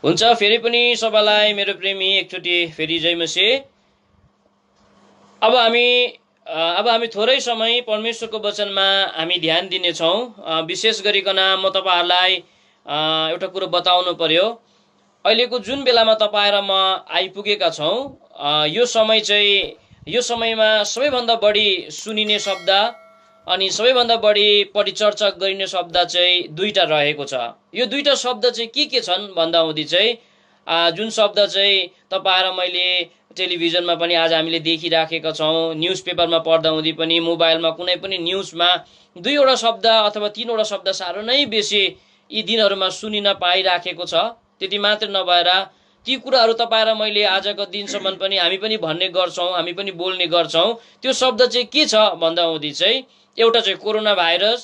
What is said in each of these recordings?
हुन्छ फेरि पनि सबैलाई मेरो प्रेमी एकचोटि फेरि जय मसीह। अब हामी थोरै समय परमेश्वरको वचनमा हामी ध्यान दिनेछौँ। विशेष गरिकन म तपाईहरुलाई एउटा कुरो बताउनु पर्यो। अहिलेको जुन बेलामा तपाईँ र म आइपुगेका छौँ, यो समयमा सबैभन्दा बढी सुनिने शब्द अनि सबैभन्दा बढी परिचर्चा गरिने शब्द चाहिँ दुईटा रहेको छ। यो दुईटा शब्द चाहिँ के छन् भन्दा हुँदी चाहिँ जुन शब्द चाहिँ तपाईँ र मैले टेलिभिजनमा पनि आज हामीले देखिराखेका छौँ, न्युज पेपरमा पढ्दा हुँदी पनि, मोबाइलमा कुनै पनि न्युजमा दुईवटा शब्द अथवा तीनवटा शब्द साह्रो नै बेसी यी दिनहरूमा सुनिन पाइराखेको छ। त्यति मात्र नभएर ती कुराहरू तपाईँ र मैले आजको दिनसम्म पनि हामी पनि भन्ने गर्छौँ, हामी पनि बोल्ने गर्छौँ। त्यो शब्द चाहिँ के छ भन्दा हुँदी चाहिँ एउटा चाहिँ कोरोना भाइरस,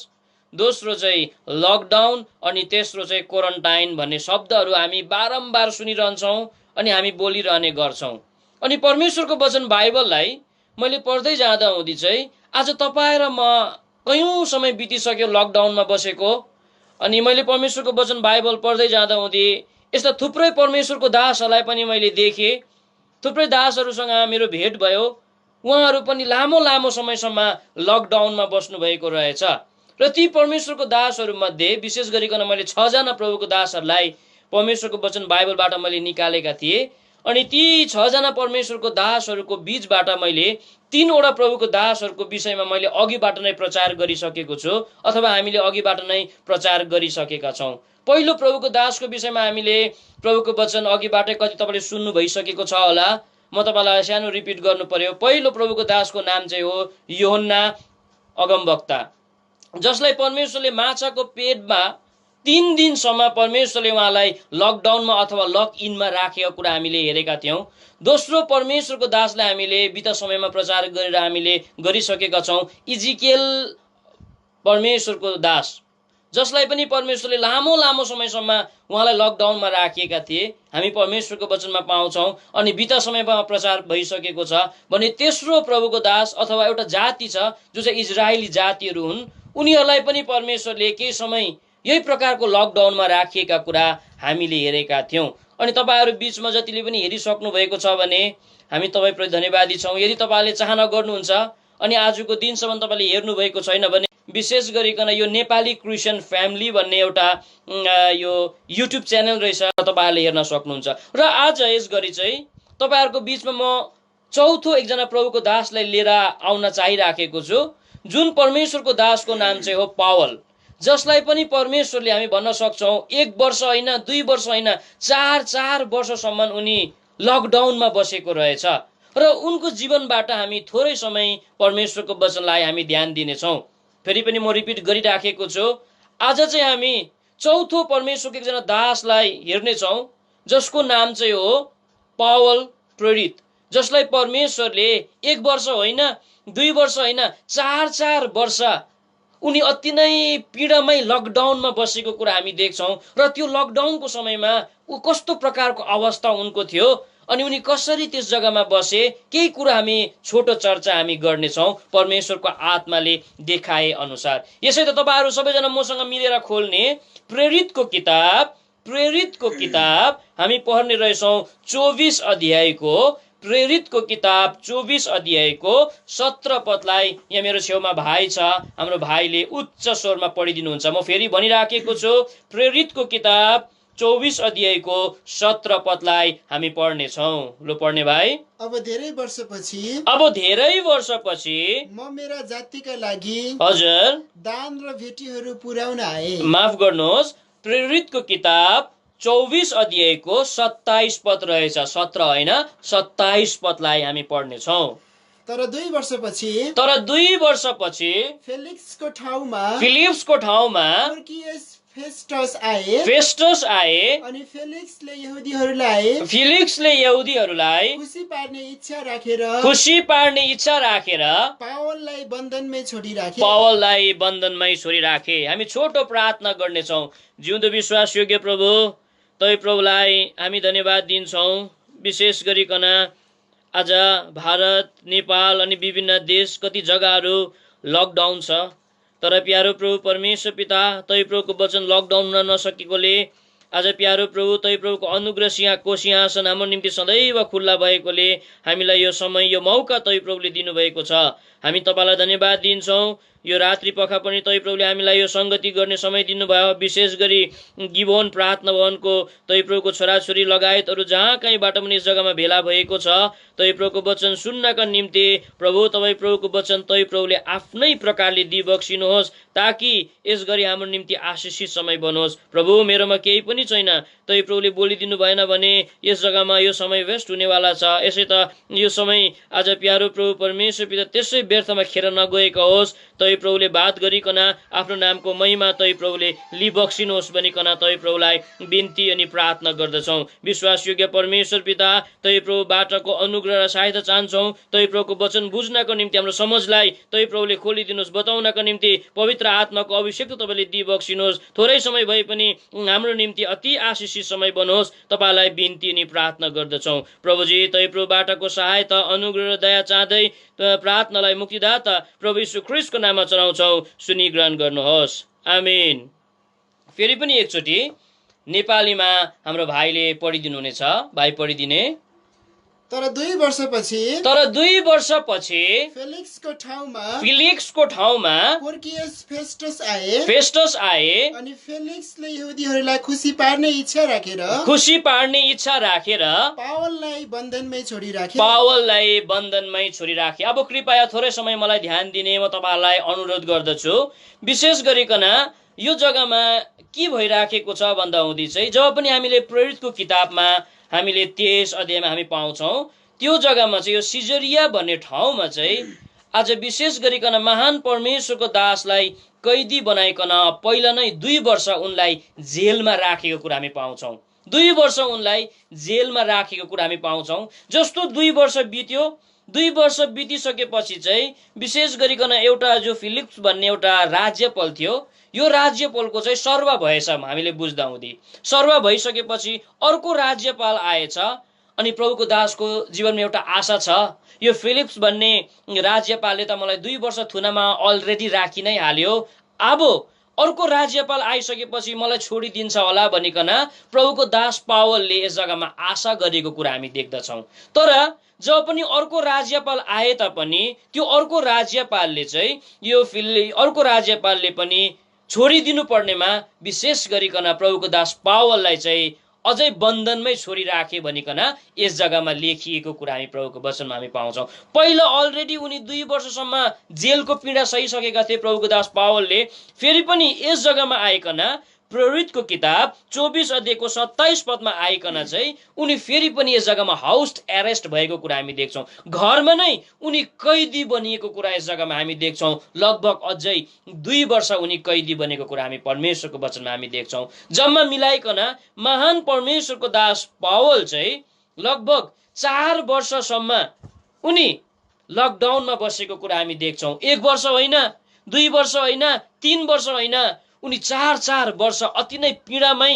दोस्रो चाहिँ लकडाउन अनि तेस्रो चाहिँ क्वारेन्टाइन भन्ने शब्दहरू हामी बारम्बार सुनिरहन्छौँ अनि हामी बोलिरहने गर्छौँ। अनि परमेश्वरको वचन बाइबललाई मैले पढ्दै जाँदा हुँदी चाहिँ आज तपाईँ र म कयौं समय बितिसक्यो लकडाउनमा बसेको। अनि मैले परमेश्वरको वचन बाइबल पढ्दै जाँदा हुँदी यस्ता थुप्रै परमेश्वरको दासहरूलाई पनि मैले देखेँ। थुप्रै दासहरूसँग मेरो भेट भयो। उहाँहरू पनि लामो समयसम्म लकडाउनमा बस्नु भएको रहेछ। र ती परमेश्वरको दासहरू मध्ये विशेष गरिकन मैले 6 जना प्रभुको दासहरूलाई परमेश्वरको वचन बाइबलबाट मैले निकालेका थिएँ। अनि ती 6 जना परमेश्वरको दासहरूको बीचबाट मैले 3 वटा प्रभुको दासहरूको विषयमा मैले अघिबाट नै प्रचार गरिसकेको छु अथवा हामीले अघिबाट नै प्रचार गरिसकेका छौँ। पहिलो प्रभुको दासको विषयमा हामीले प्रभुको वचन अघिबाटै कति तपाईले सुन्नु भइसकेको छ होला। म तपाईलाई सानो रिपिट गर्नु पर्यो। पहिलो प्रभुको दासको नाम चाहिँ हो यूहन्ना अगमवक्ता, जसलाई परमेश्वरले माछाको पेटमा 3 दिनसम्म परमेश्वरले उहाँलाई लकडाउनमा अथवा लक इनमा राखेको कुरा हामीले हेरेका थियौं। दोस्रो परमेश्वरको दासलाई हामीले बिता समयमा प्रचार गरेर हामीले गरिसकेका छौं, इजिकेल परमेश्वरको दास, जसलाई पनि परमेश्वरले लामो समयसम्म उहाँलाई लकडाउनमा राखिएका थिए। हामी परमेश्वरको वचनमा पाउँछौं अनि बिता समयमा प्रचार भइसकेको छ। भने तेस्रो प्रभुको दास अथवा एउटा जाति छ जो चाहिँ इजरायली जातिहरू हुन्, उनीहरूलाई पनि परमेश्वरले केही समय यही प्रकारको लकडाउनमा राखिएका कुरा हामीले हेरेका थियौं। अनि तपाईहरु बीचमा जतिले पनि हेरिसक्नु भएको छ भने हामी तपाईप्रति धन्यवादी छौं। यदि तपाईले चाहना गर्नुहुन्छ अनि आजको दिनसम्म तपाईले हेर्नु भएको छैन भने विशेष गरिकन यो नेपाली क्रिस्चियन फ्यामिली भन्ने एउटा यो युट्युब च्यानल रहेछ, तपाईहरुले हेर्न सक्नुहुन्छ। र आज यस गरी चाहिँ तपाईहरुको बीचमा म चौथो एकजना प्रभुको दासलाई लिएर आउन चाहिराखेको छु, जुन परमेश्वरको दासको नाम चाहिँ हो पावल, जसलाई पनि परमेश्वरले हामी भन्न सक्छौं 1 वर्ष होइन, 2 वर्ष होइन, 4 वर्षसम्म उनी लकडाउनमा बसेको रहेछ। र उनको जीवनबाट हामी थोरै समय परमेश्वरको वचनलाई हामी ध्यान दिनेछौं। फेरि पनि म रिपिट गरिराखेको छु, आज चाहिँ हामी चौथो परमेश्वरको एकजना दासलाई हेर्नेछौं, जसको नाम चाहिँ हो पावल प्रेरित, जसलाई परमेश्वरले 1 वर्ष होइन, 2 वर्ष होइन, 4 वर्ष उनी अति नै पीडामै लकडाउनमा बसेको कुरा हामी देख्छौं। र त्यो लकडाउनको समयमा ऊ कस्तो प्रकारको अवस्था उनको थियो अनि उनी कसरी त्यस जग्गामा बसे, केही कुरा हामी छोटो चर्चा हामी गर्नेछौं परमेश्वरको आत्माले देखाए अनुसार। यसै त तपाईहरु सबैजना मसँग मिलेर खोल्ने प्रेरितको किताब हामी पढ्ने रहेछौं 24 अध्यायको, प्रेरितको किताब 24 अध्यायको 17 पदलाई यहाँ मेरो छेउमा भाइ छ, हाम्रो भाइले उच्च स्वरमा पढिदिनुहुन्छ। म फेरि भनिराखेको छु, प्रेरितको किताब 24 अध्यायको 17 पदलाई हामी पढ्ने छौं। लो पढ्ने भाइ। अब धेरै वर्षपछि म मेरा जातिका लागि हजुर दान र भेटीहरू पुर्याउन आए। माफ गर्नुहोस्, प्रेरितको किताब 24 अध्यायको 27 पद रहेछ, 17 होइन 27 पदलाई हामी पढ्ने छौं। तर 2 वर्षपछि फेलिक्सको ठाउँमा फेस्टस आए अनि फेलिक्सले यहुदीहरूलाई खुसी पार्ने इच्छा राखेर पावललाई बन्धनमै छोडिराखे। हामी छोटो प्रार्थना गर्नेछौं। जिउँदो विश्वास योग्य प्रभु, तै प्रभुलाई हामी धन्यवाद दिन्छौं। विशेष गरिकन आज भारत, नेपाल अनि विभिन्न देश कति जग्गाहरू लकडाउन छ, तर प्यारो प्रभु परमेश्वर पिता, तै प्रभुको वचन लकडाउन हुन नसकेकोले आज प्यारो प्रभु, तै प्रभुको अनुग्रह को सिंहासन हाम्रो निम्ति सदैव खुल्ला भएकोले हामीलाई यो समय, यो मौका तै प्रभुले दिनुभएको छ। हामी तपाईँलाई धन्यवाद दिन्छौँ। यो रात्रि पख पनि तै प्रभुले हामीलाई यो संगति गर्ने समय दिनुभयो। विशेष गरी गिभोन प्रार्थना भवनको तै प्रभुको छोराछोरी लगायत अरू जहाँ कहीँबाट पनि यस जग्गामा भेला भएको छ, तै प्रभुको वचन सुन्नका निम्ति प्रभु तपाईँ प्रभुको वचन तै प्रभुले आफ्नै प्रकारले दिइबक्सिनुहोस्, ताकि यस गरी हाम्रो निम्ति आशिषित समय बनोस्। प्रभु, मेरोमा केही पनि छैन, तै प्रभुले बोलिदिनु भएन भने यस जग्गामा यो समय वेस्ट हुनेवाला छ। यसै त यो समय आज प्यारो प्रभु परमेश्वर पिता त्यसै व्यर्थमा खेर नगएको होस्। तै प्रभुले बात गरिकन आफ्नो नामको महिमा तै प्रभुले लिबक्सिनुहोस् भनिकन तै प्रभुलाई बिन्ती अनि प्रार्थना गर्दछौँ। विश्वासयोग्य परमेश्वर पिता, तै प्रभुबाटको अनुग्रह र सहायता चाहन्छौँ। तै प्रभुको वचन बुझ्नको निम्ति हाम्रो समझलाई तै प्रभुले खोलिदिनुहोस्। बताउनको निम्ति पवित्र आत्माको अभिषेक तपाईँले दिइबक्सिनुहोस्। थोरै समय भए पनि हाम्रो निम्ति अति आशिषित समय बनोस्। तपाईँलाई बिन्ती अनि प्रार्थना गर्दछौँ। प्रभुजी, तै प्रभुबाटको सहायता, अनुग्रह र दया चाहँदै प्रार्थनालाई मुक्तिदाता प्रभु यीशु ख्रीष्टको नाममा चढाउँछौँ। सुनि ग्रहण गर्नुहोस्। आमीन। फेरि पनि एकचोटि नेपालीमा हाम्रो भाइले पढिदिनुहुनेछ। भाइ पढिदिने। तर 2 वर्षपछि फेलिक्सको ठाउँमा फेस्टस आए अनि फेलिक्सले यहुदीहरूलाई खुसी पार्ने इच्छा राखेर पावललाई बन्धनमै छोडिराखे। अब कृपया थोरै समय मलाई ध्यान दिने म तपाईहरुलाई अनुरोध गर्दछु। विशेष गरिकन यो जग्गामा के भइराखेको छ भन्दा हुँदै चाहिँ जब पनि हामीले प्रेरितको किताबमा हामीले 23 अध्यायमा हामी पाउँछौँ, त्यो जग्गामा चाहिँ यो सिजरिया भन्ने ठाउँमा चाहिँ आज विशेष गरिकन महान परमेश्वरको दासलाई कैदी बनाइकन पहिला नै 2 वर्ष उनलाई जेलमा राखेको कुरा हामी पाउँछौँ। 2 वर्ष उनलाई जेलमा राखेको कुरा हामी पाउँछौँ। जस्तो 2 वर्ष बित्यो, 2 वर्ष बितिसकेपछि चाहिँ विशेष गरिकन एउटा जो फिलिप्स भन्ने एउटा राज्यपाल थियो, यो राज्यपालको चाहिँ सर्व भएछ। हामीले बुझ्दा हुँदै सर्व भइसकेपछि अर्को राज्यपाल आएछ अनि प्रभुको दासको जीवनमा एउटा आशा छ, यो फिलिप्स भन्ने राज्यपालले त मलाई 2 वर्ष थुनामा अलरेडी राखि नै हाल्यो, अब अर्को राज्यपाल आइसकेपछि मलाई छोडिदिन्छ होला भनिकन प्रभुको दास पावलले यस जग्गामा आशा गरेको कुरा हामी देख्दछौँ। तर जब पनि अर्को राज्यपाल आए तापनि त्यो अर्को राज्यपालले पनि छोडिदिनु पर्नेमा विशेष गरिकन प्रभुको दास पावललाई चाहिँ अझै बन्धनमै छोडिराखे भनिकन यस जग्गामा लेखिएको कुरा हामी प्रभुको वचनमा हामी पाउँछौँ। पहिला अलरेडी उनी 2 वर्षसम्म जेलको पीडा सहिसकेका थिए प्रभुको दास पावलले। फेरि पनि यस जग्गामा आइकन प्रेरितको किताब 24 अध्यायको 27 पदमा आइकन चाहिँ उनी फेरि पनि यस जग्गामा हाउस एरेस्ट भएको कुरा हामी देख्छौँ। घरमा नै उनी कैदी बनिएको कुरा यस जग्गामा हामी देख्छौँ। लगभग अझै 2 वर्ष उनी कैदी बनेको कुरा हामी परमेश्वरको वचनमा हामी देख्छौँ। जम्मा मिलाइकन महान परमेश्वरको दास पावल चाहिँ लगभग 4 वर्षसम्म उनी लकडाउनमा बसेको कुरा हामी देख्छौँ। 1 वर्ष होइन, 2 वर्ष होइन, 3 वर्ष होइन, उनी 4 वर्ष अति नै पीडामै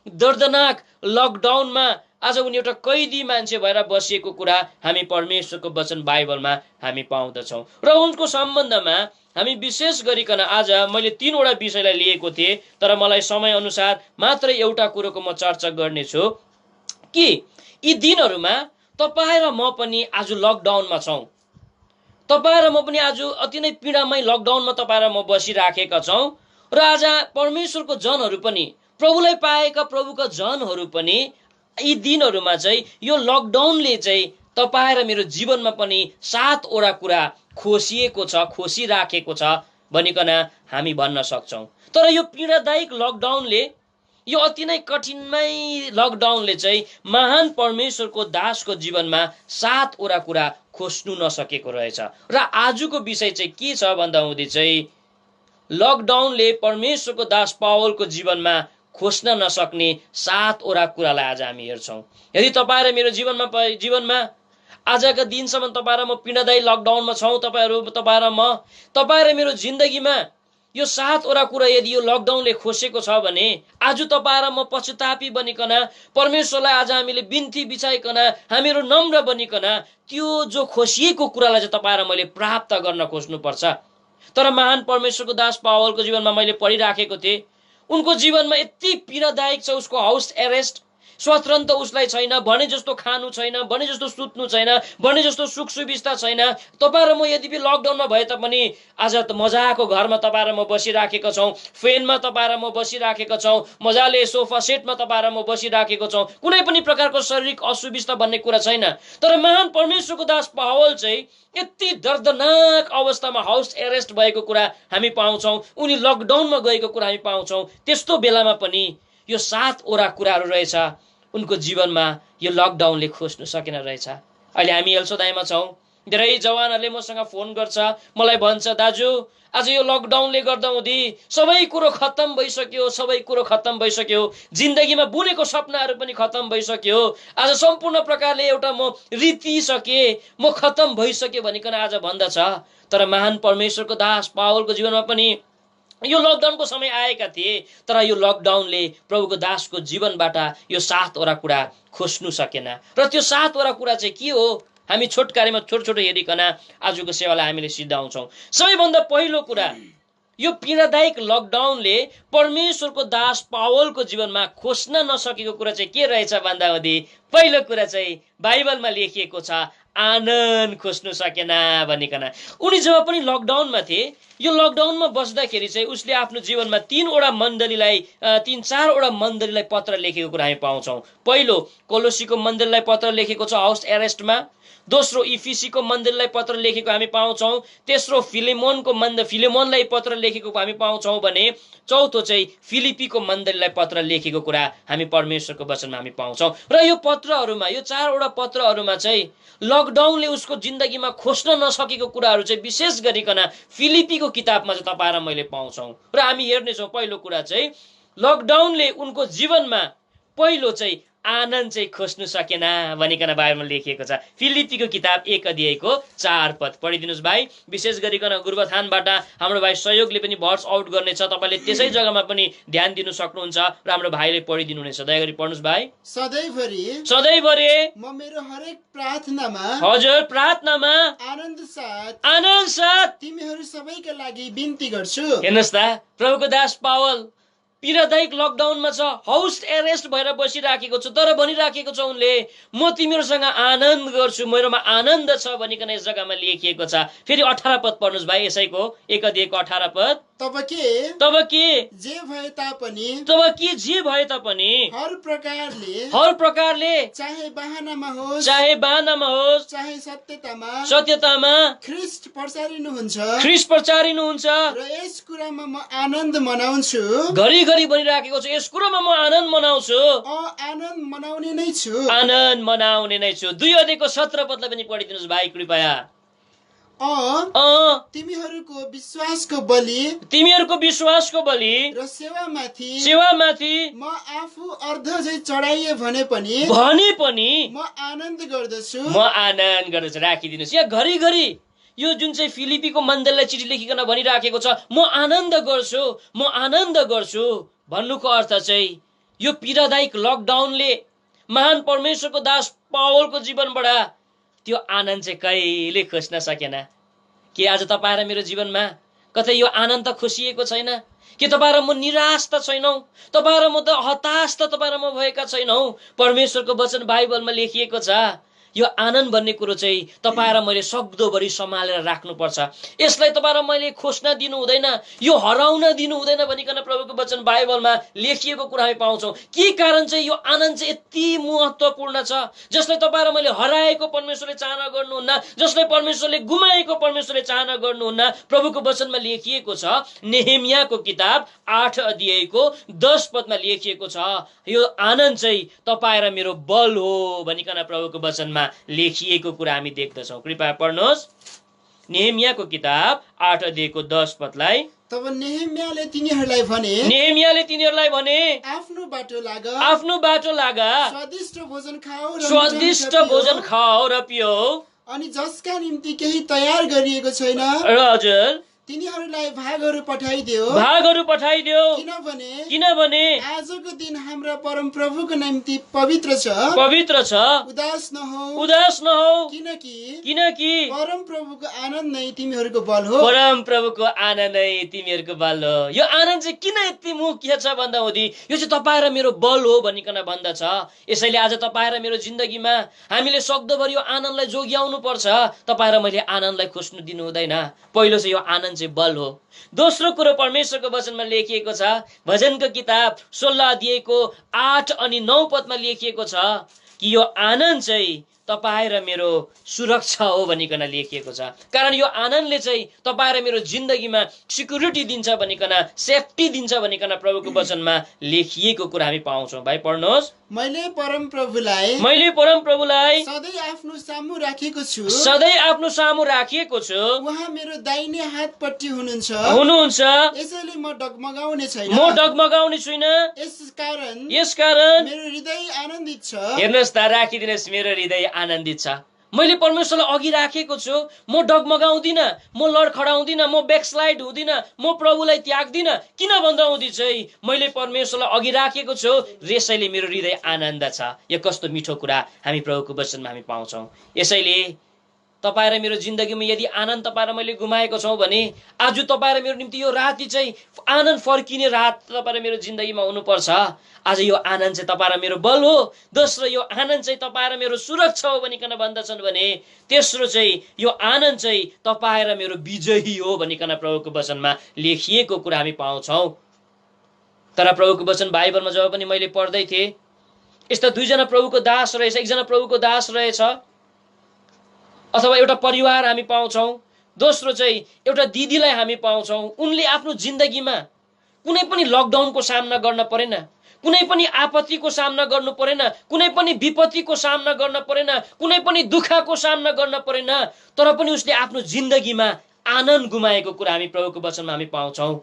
दर्दनाक लकडाउनमा आज उनी एउटा कैदी मान्छे भएर बसिएको कुरा हामी परमेश्वरको वचन बाइबलमा हामी पाउँदछौँ। र उनको सम्बन्धमा हामी विशेष गरिकन आज मैले 3 वटा विषयलाई लिएको थिएँ, तर मलाई समय अनुसार मात्र एउटा कुरोको म चर्चा गर्नेछु कि यी दिनहरूमा तपाईँ र म पनि आज लकडाउनमा छौँ। तपाईँ र म पनि आज अति नै पीडामै लकडाउनमा तपाईँ र म बसिराखेका छौँ। र आज परमेश्वरको जनहरू पनि, प्रभुलाई पाएका प्रभुका जनहरू पनि यी दिनहरूमा चाहिँ यो लकडाउनले चाहिँ तपाईँ र मेरो जीवनमा पनि 7 वटा कुरा खोसिएको छ, खोसिराखेको छ भनिकन हामी भन्न सक्छौँ। तर यो पीडादायक लकडाउनले, यो अति नै कठिनमै लकडाउनले चाहिँ महान परमेश्वरको दासको जीवनमा 7 वटा कुरा खोस्नु नसकेको रहेछ। र आजको विषय चाहिँ के छ भन्दा हुँदै चाहिँ लकडाउनले परमेश्वरको दास पावलको जीवनमा खोस्न नसक्ने 7 वटा कुरालाई आज हामी हेर्छौँ। यदि तपाईँ र मेरो जीवनमा आजका दिनसम्म तपाईँ र म पीडादायी लकडाउनमा छौँ, तपाईँ र मेरो जिन्दगीमा यो 7 वटा कुरा यदि यो लकडाउनले खोसेको छ भने आज तपाईँ र म पश्चातापी बनिकन परमेश्वरलाई आज हामीले बिन्ती बिचाइकन हामीहरू नम्र बनिकन त्यो जो खोसिएको कुरालाई चाहिँ तपाईँ र मैले प्राप्त गर्न खोज्नुपर्छ। तर महान परमेश्वरको दास पावलको जीवनमा मैले पढिराखेको थिएँ, उनको जीवनमा यति पीडादायक छ, उसको हाउस एरेस्ट, स्वतन्त्र उसलाई छैन, भने जस्तो खानु छैन, भने जस्तो सुत्नु छैन, भने जस्तो सुख सुविस्ता छैन। तपाईँ र म यद्यपि लकडाउनमा भए तापनि आज त मजाको घरमा तपाईँ र म बसिराखेका छौँ, फेनमा तपाईँ र म बसिराखेका छौँ, मजाले सोफा सेटमा तपाईँ र म बसिराखेको छौँ, कुनै पनि प्रकारको शारीरिक असुविस्ता भन्ने कुरा छैन। तर महान परमेश्वरको दास पावल चाहिँ यति दर्दनाक अवस्थामा हाउस एरेस्ट भएको कुरा हामी पाउँछौँ, उनी लकडाउनमा गएको कुरा हामी पाउँछौँ। त्यस्तो बेलामा पनि यो 7वटा कुराहरू रहेछ उनको जीवनमा, यो लकडाउनले खोज्नु सकेन रहेछ। अहिले हामी एल्सोदाईमा छौँ, धेरै जवानहरूले मसँग फोन गर्छ, मलाई भन्छ दाजु आज यो लकडाउनले गर्दा हुँदी सबै कुरो खत्तम भइसक्यो, सबै कुरो खत्तम भइसक्यो, जिन्दगीमा बुनेको सपनाहरू पनि खत्तम भइसक्यो, आज सम्पूर्ण प्रकारले एउटा म रितिसके, म खत्तम भइसक्यो भनिकन आज भन्दछ। तर महान परमेश्वरको दास पावलको जीवनमा पनि यो लकडाउनको समय आएका थिए, तर यो लकडाउनले प्रभुको दासको जीवनबाट यो 7वटा कुरा खोज्नु सकेन। र त्यो 7वटा कुरा चाहिँ के हो, हामी छोटकारीमा छोटो छोटो हेरिकन आजको सेवालाई हामीले सिद्धाउँछौँ। सबैभन्दा पहिलो कुरा, यो पीडादायक लकडाउनले परमेश्वरको दास पावलको जीवनमा खोज्न नसकेको कुरा चाहिँ के रहेछ भन्दाहुँदी, पहिलो कुरा चाहिँ बाइबलमा लेखिएको छ, आनन्द खोज्नु सकेन भनिकन। उनी जब पनि लकडाउनमा थिए, यो लकडाउनमा बस्दाखेरि चाहिँ उसले आफ्नो जीवनमा 3वटा मण्डलीलाई 3-4वटा मण्डलीलाई पत्र लेखेको कुरा हामी पाउँछौँ। पहिलो कोलोसीको मण्डलीलाई पत्र लेखेको छ हाउस एरेस्टमा, दोस्रो इफिसीको मण्डलीलाई पत्र लेखेको हामी पाउँछौँ, तेस्रो फिलेमोनलाई पत्र लेखेको हामी पाउँछौँ भने चौथो चाहिँ फिलिपीको मण्डलीलाई पत्र लेखेको कुरा हामी परमेश्वरको वचनमा हामी पाउँछौँ। र यो पत्रहरूमा, यो 4वटा पत्रहरूमा चाहिँ लकडाउनले उसको जिन्दगीमा खोज्न नसकेको कुराहरू चाहिँ विशेष गरिकन फिलिपीको किताबमा चाहिँ तपाईँ र मैले पाउँछौँ। र हामी हेर्नेछौँ पहिलो कुरा चाहिँ लकडाउनले उनको जीवनमा पहिलो चाहिँ आनन्द चाहिँ खोज्नु सकेन भनिकन बाइबलमा लेखिएको छ। फिलिपीको किताब 1:4 पढिदिनुहोस् भाइ। विशेष गरिकन गुरुबथानबाट हाम्रो भाइ सहयोगले पनि भर्स आउट गर्नेछ, तपाईँले त्यसै जग्गामा पनि ध्यान दिनु सक्नुहुन्छ र हाम्रो भाइले पढिदिनु हुनेछ। दया गरी पढ्नुहोस् भाइ। सधैँभरि म मेरो हरेक प्रार्थनामा, हजुर प्रार्थनामा आनन्द साथ तिमीहरू सबैका लागि बिन्ती गर्छु। हेर्नुहोस् त, प्रभुको दास पावल पीडादायक लकडाउनमा छ, हाउस एरेस्ट भएर बसिराखेको छ, तर भनिराखेको छ उनले, म तिमीहरूसँग आनन्द गर्छु, मेरोमा आनन्द छ भनिकन यस जग्गामा लेखिएको छ। फेरि 18 पद पढ्नुहोस् भाइ, यसैको 1:18 तब के जे भए तापनि हर प्रकारले चाहे बहानामा होस् चाहे सत्यतामा ख्रीष्ट प्रचारिनुहुन्छ र यस कुरामा म आनन्द मनाउँछु। घरि भनिराखेको छ, यस कुरामा म आनन्द मनाउँछु, आनन्द मनाउने नै छु। 2:17 पदलाई पनि पढिदिनुहोस् भाइ कृपया। तिमीहरूको विश्वासको बलि र सेवामाथि म आफू अर्ध चाहिँ चढाइए भने पनि म आनन्द गर्दछु। राखिदिनुहोस्। यहाँ घरिघरि यो जुन चाहिँ फिलिपीको मण्डलीलाई चिठी लेखिकन भनिराखेको छ, म आनन्द गर्छु भन्नुको अर्थ चाहिँ यो पीडादायक लकडाउनले महान परमेश्वरको दास पावलको जीवनबाट त्यो आनन्द चाहिँ कहिले खोज्न सकेन। के आज तपाईँ र मेरो जीवनमा कतै यो आनन्द त खोसिएको छैन? के तपाईँ र म निराश त छैनौँ? तपाईँ र म त हताश त तपाईँ र म भएका छैनौँ? परमेश्वरको वचन बाइबलमा लेखिएको छ, यो आनन्द भन्ने कुरो चाहिँ तपाईँ र मैले सक्दोभरि सम्हालेर राख्नुपर्छ। यसलाई तपाईँ र मैले खोज्न दिनु हुँदैन, यो हराउन दिनु हुँदैन भनिकन प्रभुको वचन बाइबलमा लेखिएको कुरा हामी पाउँछौँ। के कारण चाहिँ यो आनन्द चाहिँ यति महत्त्वपूर्ण छ, जसलाई तपाईँ र मैले हराएको परमेश्वरले चाहना गर्नुहुन्न, जसलाई परमेश्वरले गुमाएको परमेश्वरले चाहना गर्नुहुन्न। प्रभुको वचनमा लेखिएको छ, नेहेमियाको किताब 8:10 लेखिएको छ, यो आनन्द चाहिँ तपाईँ र मेरो बल हो भनिकन प्रभुको वचनमा लेखिएको कुरा हामी देख्दछौँ। कृपया पढ्नुहोस् नेहेमियाको किताब 8:10। तब नेहेमियाले तिनीहरूलाई भने आफ्नो बाटो लाग स्वादिष्ट भोजन खाऊ र पिऊ, अनि जसका निम्ति केही तयार गरिएको छैन हजुर तिनीहरूलाई भागहरू पठाइदेऊ किनभने आजको दिन हाम्रा परमप्रभुको निम्ति पवित्र छ उदास नहौ किनकि परमप्रभुको आनन्द नै तिमीहरूको बल हो यो आनन्द चाहिँ किन यति मुख्य छ भन्दा हुँदी यो चाहिँ तपाईँ र मेरो बल हो भनिकन भन्दछ। यसैले आज तपाईँ र मेरो जिन्दगीमा हामीले सक्दोभरि यो आनन्दलाई जोग्याउनु पर्छ। तपाईँ र मैले आनन्दलाई खोज्नु दिनु हुँदैन। पहिलो चाहिँ यो आनन्द चाहिँ बल हो। दोस्रो कुरो परमेश्वरको वचनमा लेखिएको छ, भजनको किताब 16 अध्यायको 8 अनि 9 पदमा लेखिएको छ कि यो आनन्द चाहिँ तपाईँ र मेरो सुरक्षा हो भनिकन लेखिएको छ। कारण यो आनन्दले चाहिँ तपाईँ र मेरो जिन्दगीमा सिक्युरिटी दिन्छ भनिकन, सेफ्टी दिन्छ भनिकन प्रभुको वचनमा लेखिएको कुरा हामी पाउँछौँ। भाइ पढ्नुहोस्। मैले परमप्रभुलाई सधैँ आफ्नो सामु राखिएको छु। उहाँ मेरो दाहिने हातपट्टि हुनुहुन्छ। यसैले म डगमगाउने छुइनँ। यसकारण मेरो हृदय आनन्दित छ। हेर्नुहोस् त, राखिदिनुहोस्, मेरो हृदय आनन्दित छ। मैले परमेश्वरलाई अघि राखेको छु। म डगमगाउँदिनँ, म लडखडाउँदिनँ, म ब्याकस्लाइड हुँदिनँ, म प्रभुलाई त्याग्दिनँ। किन भन्दा हुँदी चाहिँ मैले परमेश्वरलाई अघि राखेको छु, यसैले मेरो हृदय आनन्द छ। यो कस्तो मिठो कुरा हामी प्रभुको वचनमा हामी पाउँछौँ। यसैले तपाईँ र मेरो जिन्दगीमा यदि आनन्द तपाईँ र मैले गुमाएको छौँ भने आज तपाईँ र मेरो निम्ति यो राति चाहिँ आनन्द फर्किने रात तपाईँ र मेरो जिन्दगीमा हुनुपर्छ। आज यो आनन्द चाहिँ तपाईँ र मेरो बल हो। दोस्रो, यो आनन्द चाहिँ तपाईँ र मेरो सुरक्षा हो भनिकन भन्दछन् भने तेस्रो चाहिँ यो आनन्द चाहिँ तपाईँ र मेरो विजयी हो भनिकन प्रभुको वचनमा लेखिएको कुरा हामी पाउँछौँ। तर प्रभुको वचन बाइबलमा जब पनि मैले पढ्दै थिएँ, यस्ता दुईजना प्रभुको दास रहेछ, एकजना प्रभुको दास रहेछ, अथवा एउटा परिवार हामी पाउँछौँ। दोस्रो चाहिँ एउटा दिदीलाई हामी पाउँछौँ। उनले आफ्नो जिन्दगीमा कुनै पनि लकडाउनको सामना गर्न परेन, कुनै पनि आपत्तिको सामना गर्नु परेन, कुनै पनि विपत्तिको सामना गर्न परेन, कुनै पनि दुःखको सामना गर्न परेन, तर पनि उसले आफ्नो जिन्दगीमा आनन्द गुमाएको कुरा हामी प्रभुको वचनमा हामी पाउँछौँ।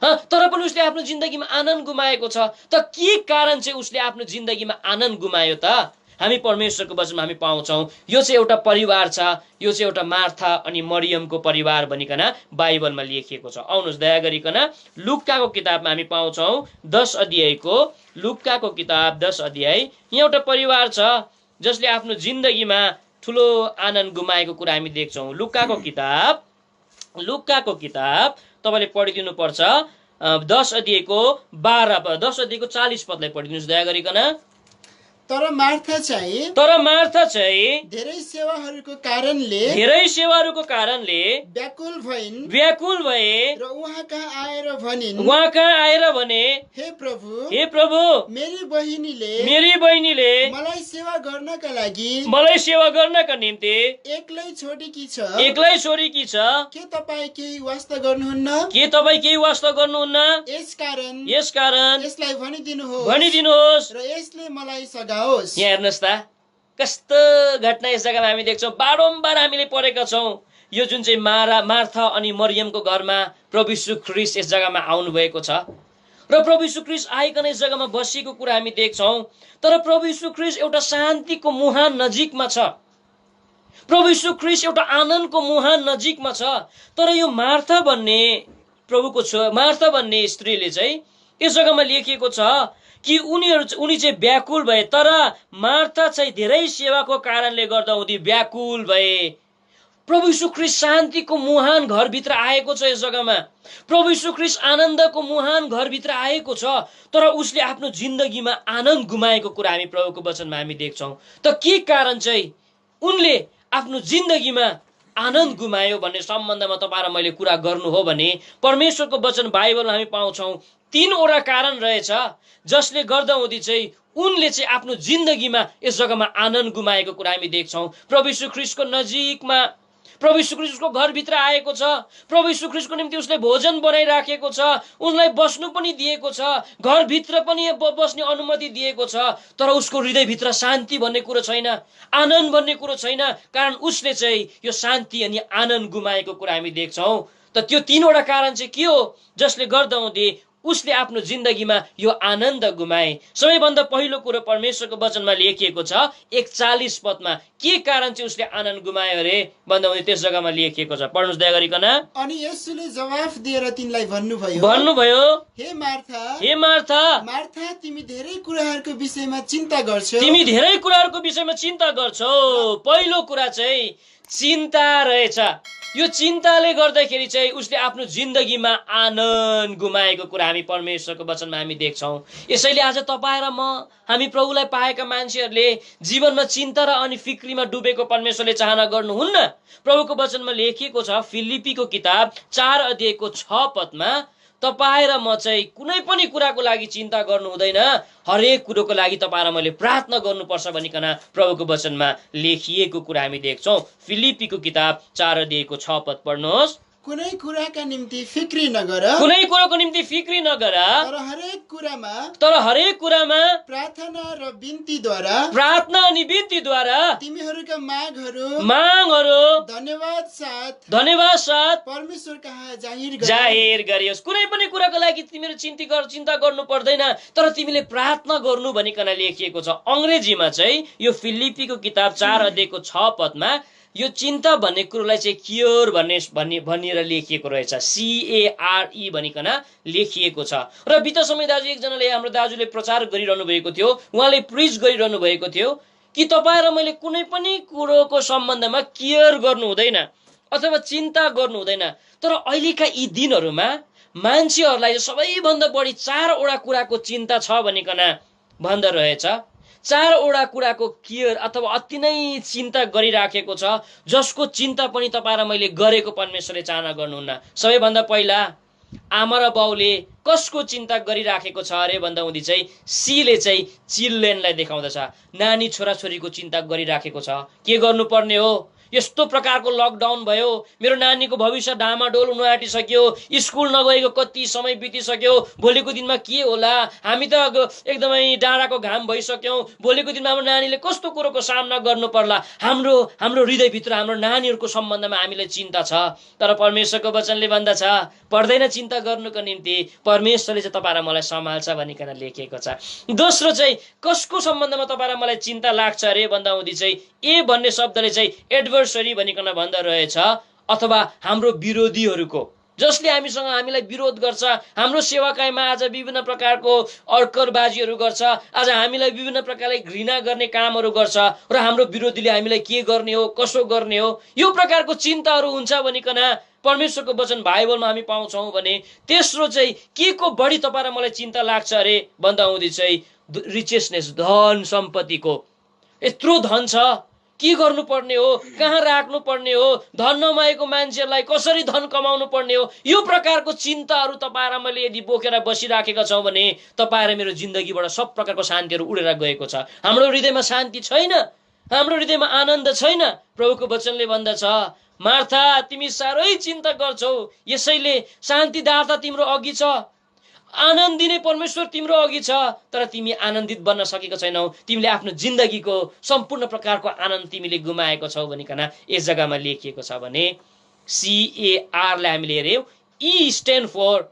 तर पनि उसले आफ्नो जिन्दगीमा आनन्द गुमाएको छ। त के कारण चाहिँ उसले आफ्नो जिन्दगीमा आनन्द गुमायो त? हामी परमेश्वरको वचनमा हामी पाउँछौँ। यो चाहिँ एउटा परिवार छ। यो चाहिँ एउटा मार्था अनि मरियमको परिवार भनिकन बाइबलमा लेखिएको छ। आउनुहोस् दया गरिकन लुक्काको किताबमा हामी पाउँछौँ 10 अध्यायको, लुक्काको किताब 10 अध्याय। यहाँ एउटा परिवार छ जसले आफ्नो जिन्दगीमा ठुलो आनन्द गुमाएको कुरा हामी देख्छौँ। लुक्काको किताब तपाईँले पढिदिनु पर्छ 10 अध्यायको 12 पद, 10 अध्यायको 40 पदलाई पढिदिनुहोस् दया गरिकन। तर मार्था चाहिँ धेरै सेवाहरूको कारणले व्याकुल भए र उहाँ कहाँ आएर भने, हे प्रभु मेरी बहिनीले मलाई सेवा गर्नका निम्ति एक्लै छोडेकी छ। के तपाईँ केही वास्ता गर्नुहुन्न? यसकारण यसलाई भनिदिनुहोस् र यसले मलाई सघाओस्। यहाँ हेर्नुहोस् त, कस्तो घटना यस जग्गामा हामी देख्छौँ। बारम्बार हामीले पढेका छौँ यो जुन चाहिँ मार्था अनि मरियमको घरमा प्रभु यीशु ख्रीष्ट यस जग्गामा आउनु भएको छ र प्रभु यीशु ख्रीष्ट आइकन यस जग्गामा बसेको कुरा हामी देख्छौँ। तर प्रभु यीशु ख्रीष्ट एउटा शान्तिको मुहान नजिकमा छ। प्रभु यीशु ख्रीष्ट एउटा आनन्दको मुहान नजिकमा छ। तर यो मार्था भन्ने स्त्रीले चाहिँ यस जग्गामा लेखिएको छ कि उनी चाहिँ व्याकुल भए। तर मार्था चाहिँ धेरै सेवाको कारणले गर्दा उनी व्याकुल भए। प्रभु यीशु ख्रीष्ट शान्तिको मुहान घरभित्र आएको छ। यस जग्गामा प्रभु यीशु ख्रीष्ट आनन्दको मुहान घरभित्र आएको छ। तर उसले आफ्नो जिन्दगीमा आनन्द गुमाएको कुरा हामी प्रभुको वचनमा हामी देख्छौँ। त के कारण चाहिँ उनले आफ्नो जिन्दगीमा आनन्द गुमायो भन्ने सम्बन्धमा तपाईँ र मैले कुरा गर्नु हो भने परमेश्वरको वचन बाइबलमा हामी पाउँछौँ 3वटा कारण रहेछ जसले गर्दा हुँदी चाहिँ उनले चाहिँ आफ्नो जिन्दगीमा यस जग्गामा आनन्द गुमाएको कुरा हामी देख्छौँ। प्रभु यीशु ख्रीष्टको नजिकमा प्रभु यीशु ख्रीष्टको घरभित्र आएको छ। प्रभु यीशु ख्रीष्टको निम्ति उसले भोजन बनाइराखेको छ, उनलाई बस्नु पनि दिएको छ, घरभित्र पनि बस्ने अनुमति दिएको छ। तर उसको हृदयभित्र शान्ति भन्ने कुरो छैन, आनन्द भन्ने कुरो छैन। कारण उसले चाहिँ यो शान्ति अनि आनन्द गुमाएको कुरा हामी देख्छौँ। त त्यो 3वटा कारण चाहिँ के हो जसले गर्दा हुँदै उसले आफ्नो जिन्दगीमा यो आनन्द गुमाए। सबैभन्दा पहिलो कुरो परमेश्वरको वचनमा लेखिएको छ 41 पदमा के कारण चाहिँ उसले आनन्द गुमायो अरे भन्दा त्यस जग्गामा लेखिएको छ। पढ्नुस् दया गरिकन। अनि येशूले जवाफ दिएर तिनलाई भन्नुभयो, हे मार्था, मार्था, तिमी धेरै कुराहरूको विषयमा चिन्ता गर्छौ। पहिलो कुरा चाहिँ चिन्ता रहेछ। यो चिन्ताले गर्दाखेरि चाहिँ उसले आफ्नो जिन्दगीमा आनन्द गुमाएको कुरा हामी परमेश्वरको वचनमा हामी देख्छौँ। यसैले आज तपाईँ र म हामी प्रभुलाई पाएका मान्छेहरूले जीवनमा चिन्ता र अनि फिक्रीमा डुबेको परमेश्वरले चाहना गर्नुहुन्न। प्रभुको वचनमा लेखिएको छ फिलिप्पीको किताब 4 अध्यायको 6 पदमा तपाईँ र म चाहिँ कुनै पनि कुराको लागि चिन्ता गर्नु हुँदैन, हरेक कुरोको लागि तपाईँ र मैले प्रार्थना गर्नुपर्छ भनिकन प्रभुको वचनमा लेखिएको कुरा हामी देख्छौँ। फिलिप्पीको किताब 4 अध्यायको 6 पद पढ्नुहोस्। कुनै कुराका निम्ति फिक्री नगर, कुनै कुराको निम्ति फिक्री नगर, तर हरेक कुरामा प्रार्थना अनि बिन्तीद्वारा तिमीहरूका मागहरू धन्यवाद साथ परमेश्वर कहाँ जाहिर गरियोस्। कुनै पनि कुराको लागि तिमीहरू चिन्ता गर्नु पर्दैन, तर तिमीले प्रार्थना गर्नु भनिकन लेखिएको छ। अंग्रेजीमा चाहिँ यो फिलिप्पीको किताब 4 अध्यायको 6 पदमा यो चिन्ता भन्ने कुरोलाई चाहिँ क्योर भनिएर लेखिएको रहेछ। CARE भनिकन लेखिएको छ। र बिता समय हाम्रो दाजुले प्रचार गरिरहनु भएको थियो, उहाँले प्रिच गरिरहनु भएको थियो कि तपाईँ र मैले कुनै पनि कुरोको सम्बन्धमा केयर गर्नु हुँदैन अथवा चिन्ता गर्नु हुँदैन। तर अहिलेका यी दिनहरूमा मान्छेहरूलाई सबैभन्दा बढी 4 वटा कुराको चिन्ता छ भनिकन भन्दो रहेछ। 4 वटा कुराको केयर अथवा अति नै चिन्ता गरिराखेको छ, जसको चिन्ता पनि तपाईँ र मैले गरेको परमेश्वरले चाहना गर्नुहुन्न। सबैभन्दा पहिला आमा र बाउले कसको चिन्ता गरिराखेको छ अरे भन्दा हुँदी चाहिँ सीले चाहिँ चिल्ड्रेनलाई देखाउँदछ। नानी छोराछोरीको चिन्ता गरिराखेको छ। के गर्नुपर्ने हो? यस्तो प्रकारको लकडाउन भयो, मेरो नानीको भविष्य डामाडोल हुन आँटिसक्यो, स्कुल नगएको कति समय बितिसक्यो, भोलिको दिनमा के होला, हामी त एकदमै डाँडाको घाम भइसक्यौँ, भोलिको दिनमा हाम्रो नानीले कस्तो कुरोको सामना गर्नु पर्ला। हाम्रो हृदयभित्र हाम्रो नानीहरूको सम्बन्धमा हामीलाई चिन्ता छ। तर परमेश्वरको वचनले भन्दछ पर्दैन चिन्ता गर्नुको निम्ति, परमेश्वरले चाहिँ तपाईँ र मलाई सम्हाल्छ भनिकन लेखिएको छ। दोस्रो चाहिँ कसको सम्बन्धमा तपाईँ र मलाई चिन्ता लाग्छ अरे भन्दा हुँदी चाहिँ ए भन्ने शब्दले चाहिँ एडभर्सरी भनिकन भन्दो रहेछ, अथवा हाम्रो विरोधीहरूको, जसले हामीलाई विरोध गर्छ, हाम्रो सेवाकाईमा आज विभिन्न प्रकारको अर्करबाजीहरू गर्छ, आज हामीलाई विभिन्न प्रकारले घृणा गर्ने कामहरू गर्छ र हाम्रो विरोधीले हामीलाई के गर्ने हो, कसो गर्ने हो, यो प्रकारको चिन्ताहरू हुन्छ भनिकन परमेश्वरको वचन बाइबलमा हामी पाउँछौँ भने। तेस्रो चाहिँ के को बढी तपाईँ र मलाई चिन्ता लाग्छ अरे भन्दा हुँदी चाहिँ रिचेसनेस, धन सम्पत्तिको। यत्रो धन छ, के गर्नुपर्ने हो, कहाँ राख्नु पर्ने हो, धन नमाएको मान्छेलाई कसरी धन कमाउनु पर्ने हो, यो प्रकारको चिन्ताहरू तपाईँ र मैले यदि बोकेर बसिराखेका छौँ भने तपाईँ र मेरो जिन्दगीबाट सब प्रकारको शान्तिहरू उडेर गएको छ। हाम्रो हृदयमा शान्ति छैन, हाम्रो हृदयमा आनन्द छैन। प्रभुको वचनले भन्दछ मार्था, तिमी साह्रै चिन्ता गर्छौ, यसैले शान्तिदाता तिम्रो अघि छ, आनन्द दिने परमेश्वर तिम्रो अघि छ, तर तिमी आनन्दित बन्न सकेको छैनौ। तिमीले आफ्नो जिन्दगीको सम्पूर्ण प्रकारको आनन्द तिमीले गुमाएको छौ भनिकन यस जग्गामा लेखिएको छ भने CAR लाई हामीले हेर्यौँ, E स्ट्यान्ड फर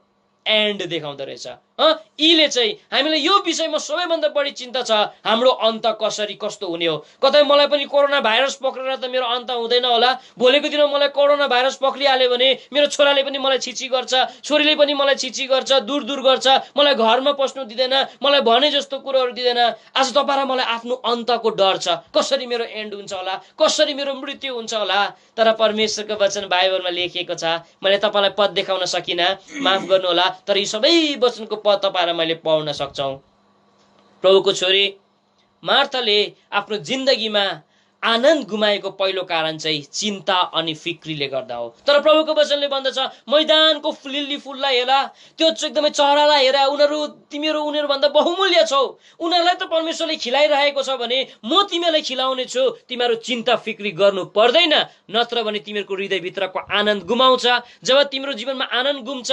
एन्ड देखाउँदो रहेछ। यीले चाहिँ हामीलाई यो विषयमा सबैभन्दा बढी चिन्ता छ, हाम्रो अन्त कस्तो हुने हो। कतै मलाई पनि कोरोना भाइरस पक्रेर त मेरो अन्त हुँदैन होला, भोलिको दिनमा मलाई कोरोना भाइरस पक्रिहाल्यो भने मेरो छोराले पनि मलाई छिची गर्छ, छोरीले पनि मलाई छिची गर्छ, दूर गर्छ, मलाई घरमा पस्नु दिँदैन, मलाई भने जस्तो कुरोहरू दिँदैन। आज तपाईँ र मलाई आफ्नो अन्तको डर छ, कसरी मेरो एन्ड हुन्छ होला, कसरी मेरो मृत्यु हुन्छ होला। तर परमेश्वरको वचन बाइबलमा लेखिएको छ, मैले तपाईँलाई पद देखाउन सकिनँ, माफ गर्नुहोला, तर यी सबै वचनको पद तपाईँ र मैले पाउन सक्छौँ। प्रभुको छोरी मार्थाले आफ्नो जिन्दगीमा आनन्द गुमाएको पहिलो कारण चाहिँ चिन्ता अनि फिक्रीले गर्दा हो। तर प्रभुको वचनले भन्दछ मैदानको लिली फुललाई हेर, त्यो एकदमै चरालाई हेर, तिमीहरू उनीहरूभन्दा बहुमूल्य छौ, उनीहरूलाई त परमेश्वरले खिलाइरहेको छ भने म तिमीलाई खिलाउने छु, तिमीहरू चिन्ता फिक्री गर्नु पर्दैन, नत्र भने तिमीहरूको हृदयभित्रको आनन्द गुमाउँछ। जब तिम्रो जीवनमा आनन्द गुम्छ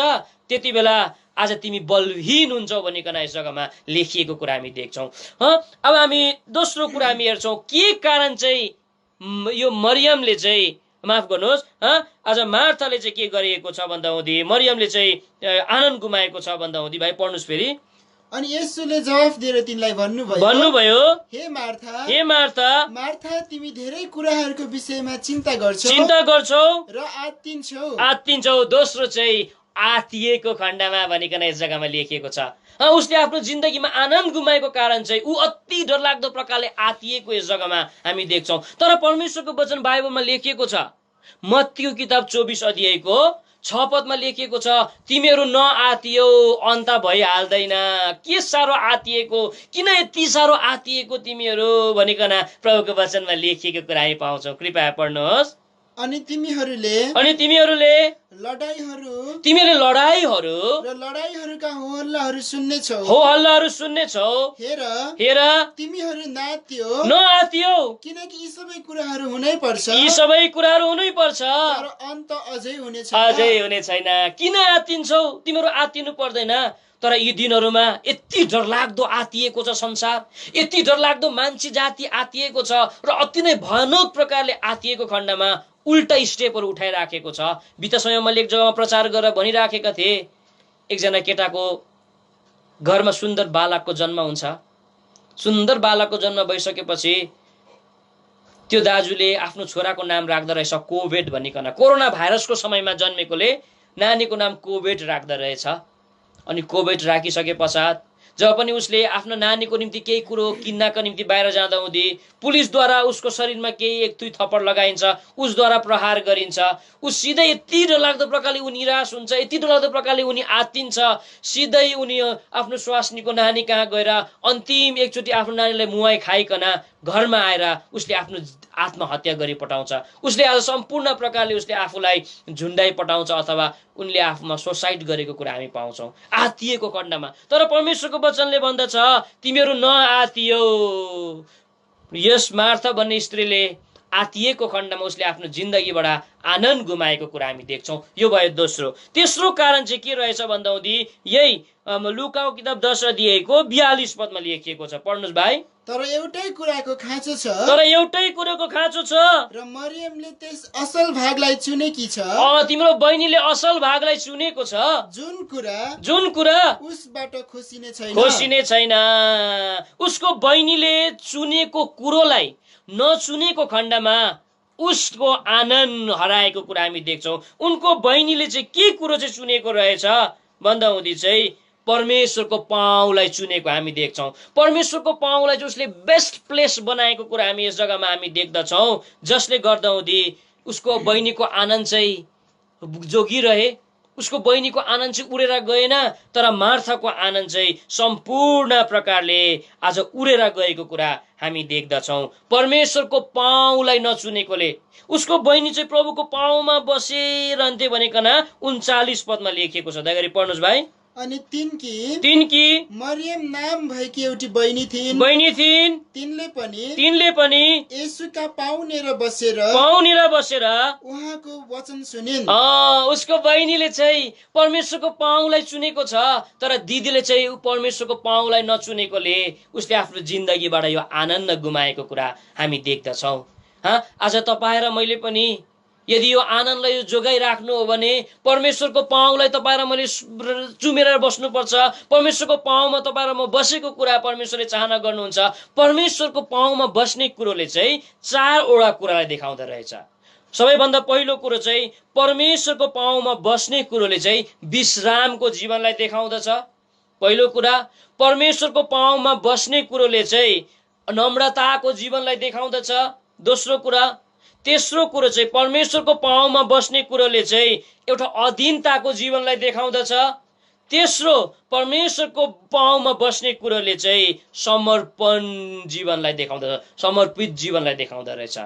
त्यति बेला आज तिमी बलहीन हुन्छौ भनिकन यस जग्गामा लेखिएको कुरा हामी देख्छौँ। अब हामी दोस्रो कुरा हामी हेर्छौँ, के कारण चाहिँ यो मरियमले चाहिँ माफ गर्नुहोस्, आज मार्थाले चाहिँ के गरिएको छ भन्दा हुँदी मरियमले चाहिँ आनन्द गुमाएको छ भन्दा हुँदी भाइ पढ्नुहोस् फेरि। अनि येशूले जवाफ दिएर तिनलाई भन्नुभयो, हे मार्था, हे मार्था, मार्था, तिमी धेरै कुराहरूको विषयमा चिन्ता गर्छौ र आत्तिन्छौ। दोस्रो चाहिँ आतिएको खण्डमा भनिकन यस जग्गामा लेखिएको छ। उसले आफ्नो जिन्दगीमा आनन्द गुमाएको कारण चाहिँ ऊ अति डरलाग्दो प्रकारले आतिएको यस जग्गामा हामी देख्छौँ। तर परमेश्वरको वचन बाइबलमा लेखिएको छ, मत्तीको किताब 24 अध्यायको 6 पदमा लेखिएको छ, तिमीहरू नआतियो, अन्त भइहाल्दैन। के साह्रो आतिएको, किन यति साह्रो आतिएको तिमीहरू भनिकन प्रभुको वचनमा लेखिएको कुरा हामी पाउँछौँ। कृपया पढ्नुहोस्। अनि तिमीहरूले लडाईहरू र लडाईहरूका हो हल्लाहरू सुन्नेछौ। हेर तिमीहरू नआतियो, किनकि यी सबै कुराहरू हुनै पर्छ, तर अन्त अझै हुने छैन। किन आतिन्छौ? तिमीहरू आतिनु पर्दैन। तर यी दिनहरूमा यति डरलाग्दो आतिएको छ संसार, यति डरलाग्दो मान्छे जाति आतिएको छ र अति नै भयानक प्रकारले आतिएको खण्डमा उल्टा स्टेपहरू उठाइराखेको छ। बिता समयमा मैले एक जग्गामा प्रचार गरेर भनिराखेका थिए, एकजना केटाको घरमा सुन्दर बालकको जन्म हुन्छ। सुन्दर बालकको जन्म भइसकेपछि त्यो दाजुले आफ्नो छोराको नाम राख्दो रहेछ कोभिड भनिकन। कोरोना भाइरसको समयमा जन्मेकोले नानीको नाम कोभिड राख्दो रहेछ। अनि कोभिड राखिसके पश्चात जब पनि उसले आफ्नो नानीको निम्ति केही कुरो किन्नका निम्ति बाहिर जाँदा हुँदी पुलिसद्वारा उसको शरीरमा केही एक दुई थप्पड लगाइन्छ, उसद्वारा प्रहार गरिन्छ। उस सिधै यति डरलाग्दो प्रकारले ऊ निराश हुन्छ, यति डरलाग्दो प्रकारले उनी आत्तिन्छ। सिधै उनी आफ्नो स्वास्नीको नानी कहाँ गएर अन्तिम एकचोटि आफ्नो नानीलाई मुहाई खाइकन घरमा आएर उसले आफ्नो आत्महत्या गरी पठाउँछ। उसले आज सम्पूर्ण प्रकारले उसले आफूलाई झुन्डाइ पठाउँछ अथवा उनले आफूमा सुसाइड गरेको कुरा हामी पाउँछौँ आतिएको खण्डमा। तर परमेश्वरको वचनले भन्दछ तिमीहरू नआतियो। यस मार्था भन्ने स्त्रीले आतिएको खण्डमा उसले आफ्नो जिन्दगीबाट आनन्द गुमाएको कुरा हामी देख्छौँ। यो भयो दोस्रो। तेस्रो कारण चाहिँ के रहेछ भन्दा हुँदी यही लुकाको किताब 10 अध्यायको 42 पदमा लेखिएको छ। पढ्नुहोस् भाइ। तर एउटै कुराको खाँचो छ र मरियमले त्यस असल भागलाई चुनेकी छ। तिम्रो बहिनीले असल भागलाई चुनेको छ, जुन कुरा उसबाट खोसिने छैन। उसको बहिनीले चुनेको कुरोलाई नचुनेको खण्डमा उसको आनन्द हराएको कुरा हामी देख्छौँ। उनको बहिनीले चाहिँ के कुरो चाहिँ चुनेको रहेछ भन्दा हुँदी चाहिँ परमेश्वरको पाउँलाई चुनेको हामी देख्छौँ। परमेश्वरको पाउँलाई चाहिँ उसले बेस्ट प्लेस बनाएको कुरा हामी यस जग्गामा हामी देख्दछौँ, जसले गर्दा हुँदी उसको बहिनीको आनन्द चाहिँ जोगिरहे। उसको बहिनीको आनन्द चाहिँ उडेर गएन, तर मार्थाको आनन्द चाहिँ सम्पूर्ण प्रकारले आज उडेर गएको कुरा हामी देख्दछौँ। परमेश्वरको पाउँलाई नचुनेकोले उसको बहिनी चाहिँ प्रभुको पाउँमा बसिरहन्थे भनिकन 39 पदमा लेखिएको छ। दया गरी पढ्नुहोस् भाइ। अनि तिनकी मरियम नाम भएकी एउटी बहिनी थिइन्। तिनले पनि येशूका पाउनेर बसेर उहाँको वचन सुनिन्। उसको बहिनीले चाहिँ परमेश्वरको पाउँलाई चुनेको छ, तर दिदीले चाहिँ परमेश्वरको पाउँलाई नचुनेकोले उसले आफ्नो जिन्दगीबाट यो आनन्द गुमाएको कुरा हामी देख्दछौँ। आज तपाईँ र मैले पनि यदि यो आनन्दलाई यो जोगाइराख्नु हो भने परमेश्वरको पाउँलाई तपाईँ र मैले चुमेर बस्नुपर्छ। परमेश्वरको पाउँमा तपाईँ र म बसेको कुरा परमेश्वरले चाहना गर्नुहुन्छ। परमेश्वरको पाउँमा बस्ने कुरोले चाहिँ 4वटा कुरालाई देखाउँदो रहेछ। सबैभन्दा पहिलो कुरो चाहिँ परमेश्वरको पाउँमा बस्ने कुरोले चाहिँ विश्रामको जीवनलाई देखाउँदछ। पहिलो कुरा परमेश्वरको पाउँमा बस्ने कुरोले चाहिँ नम्रताको जीवनलाई देखाउँदछ। तेस्रो कुरो चाहिँ परमेश्वरको पाउँमा बस्ने कुरोले चाहिँ एउटा अधीनताको जीवनलाई देखाउँदछ। तेस्रो परमेश्वरको पाउँमा बस्ने कुरोले चाहिँ समर्पण जीवनलाई देखाउँदछ, समर्पित जीवनलाई देखाउँदो रहेछ,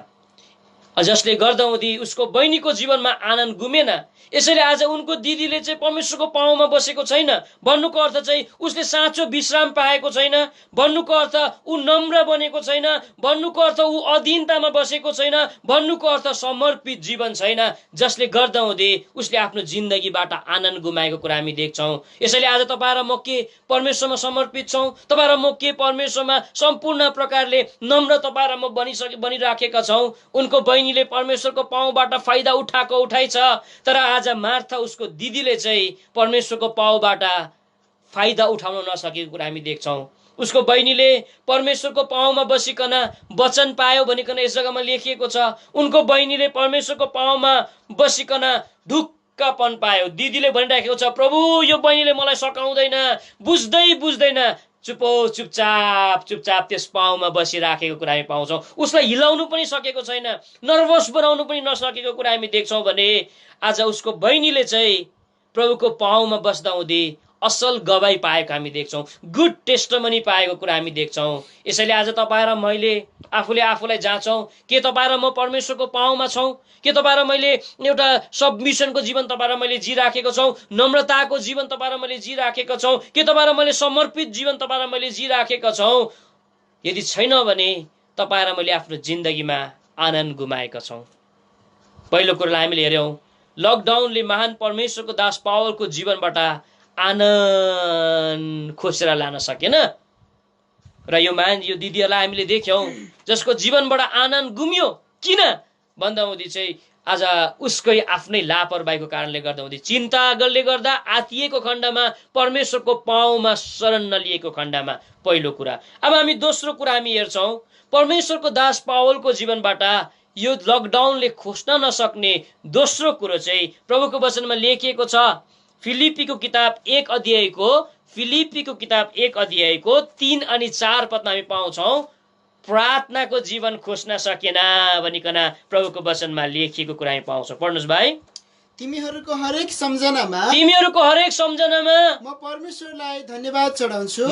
जसले गर्दा हुँदी उसको बहिनीको जीवनमा आनन्द गुमेन। यसैले आज उनको दिदीले चाहिँ परमेश्वरको पाउँमा बसेको छैन भन्नुको अर्थ चाहिँ उसले साँचो विश्राम पाएको छैन, भन्नुको अर्थ ऊ नम्र बनेको छैन, भन्नुको अर्थ ऊ अधीनतामा बसेको छैन, भन्नुको अर्थ समर्पित जीवन छैन, जसले गर्दा हुँदी उसले आफ्नो जिन्दगीबाट आनन्द गुमाएको कुरा हामी देख्छौँ। यसैले आज तपाईँ र म के परमेश्वरमा समर्पित छौँ? तपाईँ र म के परमेश्वरमा सम्पूर्ण प्रकारले नम्र तपाईँ र म बनिराखेका छौँ? उनको बहिनी बहिनीले परमेश्वरको पाउबाट फाइदा उठाएछ, तर आज मार्था उसको दिदीले चाहिँ परमेश्वरको पाउबाट फाइदा उठाउन नसकेको कुरा हामी देख्छौँ। उसको बहिनीले परमेश्वरको पाउमा बसिकन वचन पायो भनिकन यस जग्गामा लेखिएको छ। उनको बहिनीले परमेश्वरको पाउमा बसिकन ढुक्कपन पायो। दिदीले भनिराखेको छ, प्रभु यो बहिनीले मलाई सकाउँदैन, बुझ्दैन, चुपचाप त्यस पाउमा बसिराखेको कुरा हामी पाउँछौँ। उसलाई हिलाउनु पनि सकेको छैन, नर्भस बनाउनु पनि नसकेको कुरा हामी देख्छौँ भने आज उसको बहिनीले चाहिँ प्रभुको पाउमा बस्दा हुँदै असल गवाई पाएको हामी देख्छौँ, गुड टेस्टमनी पाएको कुरा हामी देख्छौँ। यसैले आज तपाईँ र मैले आफूले आफूलाई जाँचौँ, के तपाईँ र म परमेश्वरको पाउमा छौँ? के तपाईँ र मैले एउटा सबमिसनको जीवन तपाईँ र मैले जिराखेको छौँ? नम्रताको जीवन तपाईँ र मैले जिराखेका छौँ? के तपाईँ र मैले समर्पित जीवन तपाईँ र मैले जिराखेका छौँ? यदि छैन भने तपाईँ र मैले आफ्नो जिन्दगीमा आनन्द गुमाएका छौँ। पहिलो कुरालाई हामीले हेऱ्यौँ, लकडाउनले महान परमेश्वरको दास पावलको जीवनबाट आनन्द खोसेर लान सकेन। र यो दिदीहरूलाई हामीले देख्यौँ जसको जीवनबाट आनन्द गुम्यो। किन भन्दा हुँदी चाहिँ आज उसकै आफ्नै लापरवाहीको कारणले गर्दा हुँदी, चिन्ताले गर्दा आतिएको खण्डमा, परमेश्वरको पाउमा शरण नलिएको खण्डमा। पहिलो कुरा। अब हामी दोस्रो कुरा हामी हेर्छौँ, परमेश्वरको दास पावलको जीवनबाट यो लकडाउनले खोस्न नसक्ने दोस्रो कुरो चाहिँ प्रभुको वचनमा लेखिएको छ। फिलिपीको किताब 1 अध्यायको 3 अनि 4 पदमा हामी पाउँछौँ, प्रार्थनाको जीवन खोज्न सकेन भनिकन प्रभुको वचनमा लेखिएको कुरा हामी पाउँछौँ। पढ्नुहोस् भाइ। तिमीहरूको हरेक सम्झनामा म परमेश्वरलाई धन्यवाद चढाउँछु।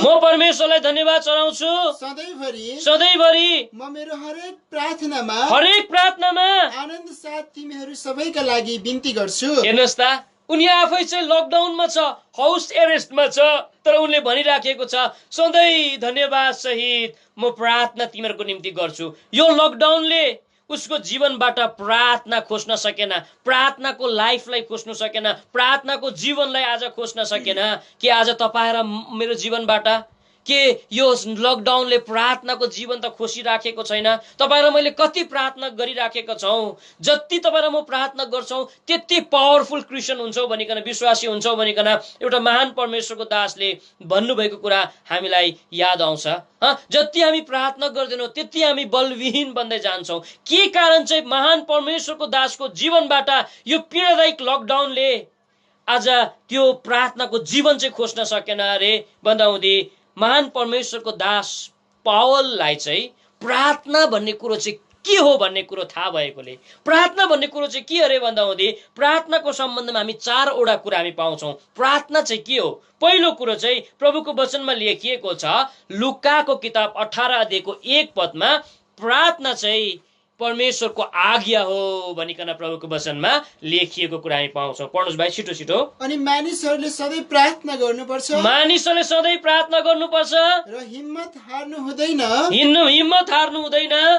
सधैँभरि म मेरो हरेक प्रार्थनामा आनन्द साथ तिमीहरू सबैका लागि बिन्ती गर्छु। हेर्नुहोस् त, उनी आफै चाहिँ लकडाउनमा छ, हाउस एरेस्टमा छ, तर उनले भनिराखेको छ, सधैँ धन्यवाद सहित म प्रार्थना तिमीहरूको निम्ति गर्छु। यो लकडाउनले उसको जीवनबाट प्रार्थना खोज्न सकेन, प्रार्थनाको लाइफलाई खोज्न सकेन, प्रार्थनाको जीवनलाई आज खोज्न सकेन। कि आज तपाईँ र मेरो जीवनबाट के यो लकडाउनले प्रार्थनाको जीवन त खोसिराखेको छैन? तपाईँ र मैले कति प्रार्थना गरिराखेका छौँ? जति तपाईँ र म प्रार्थना गर्छौँ त्यति पावरफुल क्रिस्चियन हुन्छौँ भनिकन, विश्वासी हुन्छौँ भनिकन एउटा महान परमेश्वरको दासले भन्नुभएको कुरा हामीलाई याद आउँछ। जति हामी प्रार्थना गर्दैनौँ त्यति हामी बलविहीन बन्दै जान्छौँ। के कारण चाहिँ महान परमेश्वरको दासको जीवनबाट यो पीडादायक लकडाउनले आज त्यो प्रार्थनाको जीवन चाहिँ खोज्न सकेन अरे भन्दा हुँदी महान परमेश्वरको दास पावललाई चाहिँ प्रार्थना भन्ने कुरो चाहिँ के हो भन्ने कुरो थाहा भएकोले, प्रार्थना भन्ने कुरो चाहिँ के अरे भन्दा हुँदी प्रार्थनाको सम्बन्धमा हामी 4वटा कुरा हामी पाउँछौँ। प्रार्थना चाहिँ के हो? पहिलो कुरो चाहिँ प्रभुको वचनमा लेखिएको छ, लुकाको किताब 18 अध्यायको 1 पदमा, प्रार्थना चाहिँ परमेश्वरको आज्ञा हो भनिकन प्रभुको वचनमा लेखिएको कुरा हामी पाउँछौँ। पढ्नुहोस् भाइ छिटो। अनि मानिसहरूले सधैँ प्रार्थना गर्नुपर्छ र हिम्मत हार्नु हुँदैन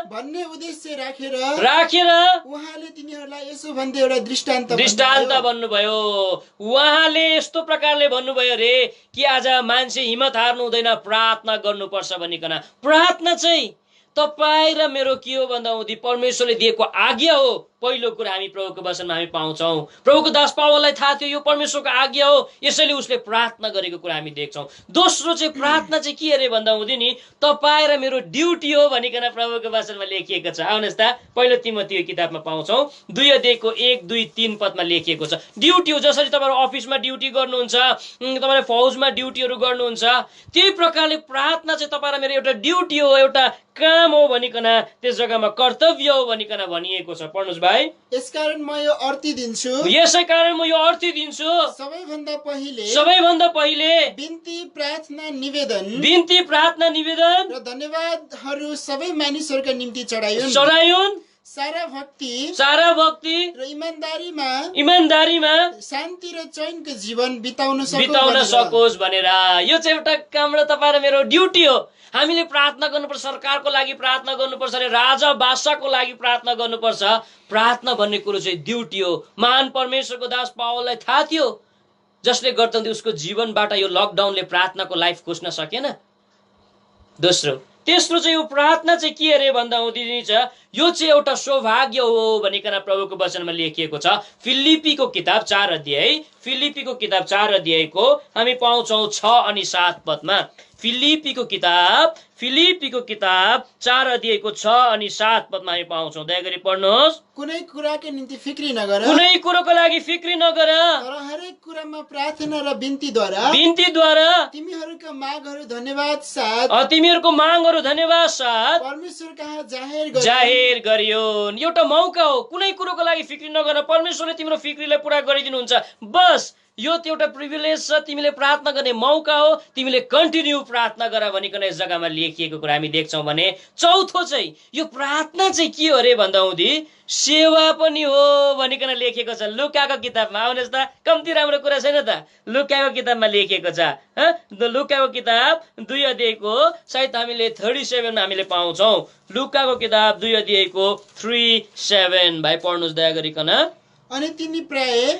भन्ने उद्देश्य राखेर उहाँले तिनीहरूलाई यसो भन्दै एउटा दृष्टान्त भन्नुभयो। उहाँले यस्तो प्रकारले भन्नुभयो रे कि आज मान्छे हिम्मत हार्नु हुँदैन, प्रार्थना गर्नुपर्छ भनिकन। प्रार्थना चाहिँ तपाईँ र मेरो के हो भन्दा हुँदी परमेश्वरले दिएको आज्ञा हो। पहिलो कुरा हामी प्रभुको वचनमा हामी पाउँछौँ। प्रभुको दास पावललाई थाहा थियो यो परमेश्वरको आज्ञा हो, यसैले उसले प्रार्थना गरेको कुरा हामी देख्छौँ। दोस्रो चाहिँ प्रार्थना चाहिँ के अरे भन्दा हुँदी नि तपाईँ र मेरो ड्युटी हो भनिकन प्रभुको वचनमा लेखिएको छ। आउनुहोस् त, पहिलो तिमोथीको किताबमा पाउँछौँ 2 अध्यायको 1, 2, 3 पदमा लेखिएको छ। ड्युटी हो। जसरी तपाईँहरू अफिसमा ड्युटी गर्नुहुन्छ, तपाईँले फौजमा ड्युटीहरू गर्नुहुन्छ, त्यही प्रकारले प्रार्थना चाहिँ तपाईँ र मेरो एउटा ड्युटी हो, एउटा काम हो भनिकन, त्यस जग्गामा कर्तव्य हो भनिकन भनिएको छ। पढ्नुहोस् भाइ। यसकारण म यो अर्ती दिन्छु सबैभन्दा पहिले बिन्ती प्रार्थना निवेदन र धन्यवादहरू सबै मानिसहरूका निम्ति चढायुन्। सारा भक्ति र इमानदारीमा शान्ति र चैनको जीवन बिताउन सकोस् भनेर। यो चाहिँ एउटा काम र तपाईँ र मेरो ड्युटी हो। हामीले प्रार्थना गर्नुपर्छ, सरकारको लागि प्रार्थना गर्नुपर्छ, राजा बादशाहको लागि प्रार्थना गर्नुपर्छ। प्रार्थना भन्ने कुरो चाहिँ ड्युटी हो। महान परमेश्वरको दास पावललाई थाहा थियो, जसले गर्दा उसको जीवनबाट यो लकडाउनले प्रार्थनाको लाइफ खोज्न सकेन। दोस्रो, तेस्रो चाहिँ यो प्रार्थना चाहिँ के अरे भन्दा हुँदैन छ, यो चाहिँ एउटा सौभाग्य हो भनिकन प्रभुको वचनमा लेखिएको छ। फिलिप्पीको किताब 4 अध्याय, फिलिप्पीको किताब 4 अध्यायको हामी पाउँछौँ 6 अनि 7 पदमा। फिलिप्पीको किताब 4 अध्यायको 6 अनि 7 पदमा हामी पाउँछौँ। दया गरी पढ्नुहोस्। कुनै कुराको निम्ति फिक्री नगर, कुनै कुरोको लागि फिक्री नगर, तर हरेक कुरामा प्रार्थना र बिन्तीद्वारा तिमीहरूको मागहरू धन्यवाद साथ परमेश्वर कहाँ जाहेर गरियोन्। एउटा मौका हो, कुनै कुरोको लागि फिक्री नगर, परमेश्वरले तिम्रो फिक्रीलाई पूरा गरिदिनुहुन्छ। बस यो एउटा प्रिभिलेज छ, तिमीले प्रार्थना गर्ने मौका हो, तिमीले कन्टिन्यू प्रार्थना गर भनिकन यस जग्गामा लेखिएको कुरा हामी देख्छौँ भने चौथो चाहिँ यो प्रार्थना चाहिँ के हो अरे भन्दा हुँदी सेवा पनि हो भनिकन लेखिएको छ लुकाको किताबमा। आउनुहोस् त, कम्ती राम्रो कुरा छैन त? लुकाको किताबमा लेखिएको छ। लुकाको किताब 2 अध्यायको सायद हामीले 37 हामीले पाउँछौँ। लुकाको किताब 2 अध्यायको 37 भाइ पढ्नुहोस् दया गरिकन। अनि तिनी प्राय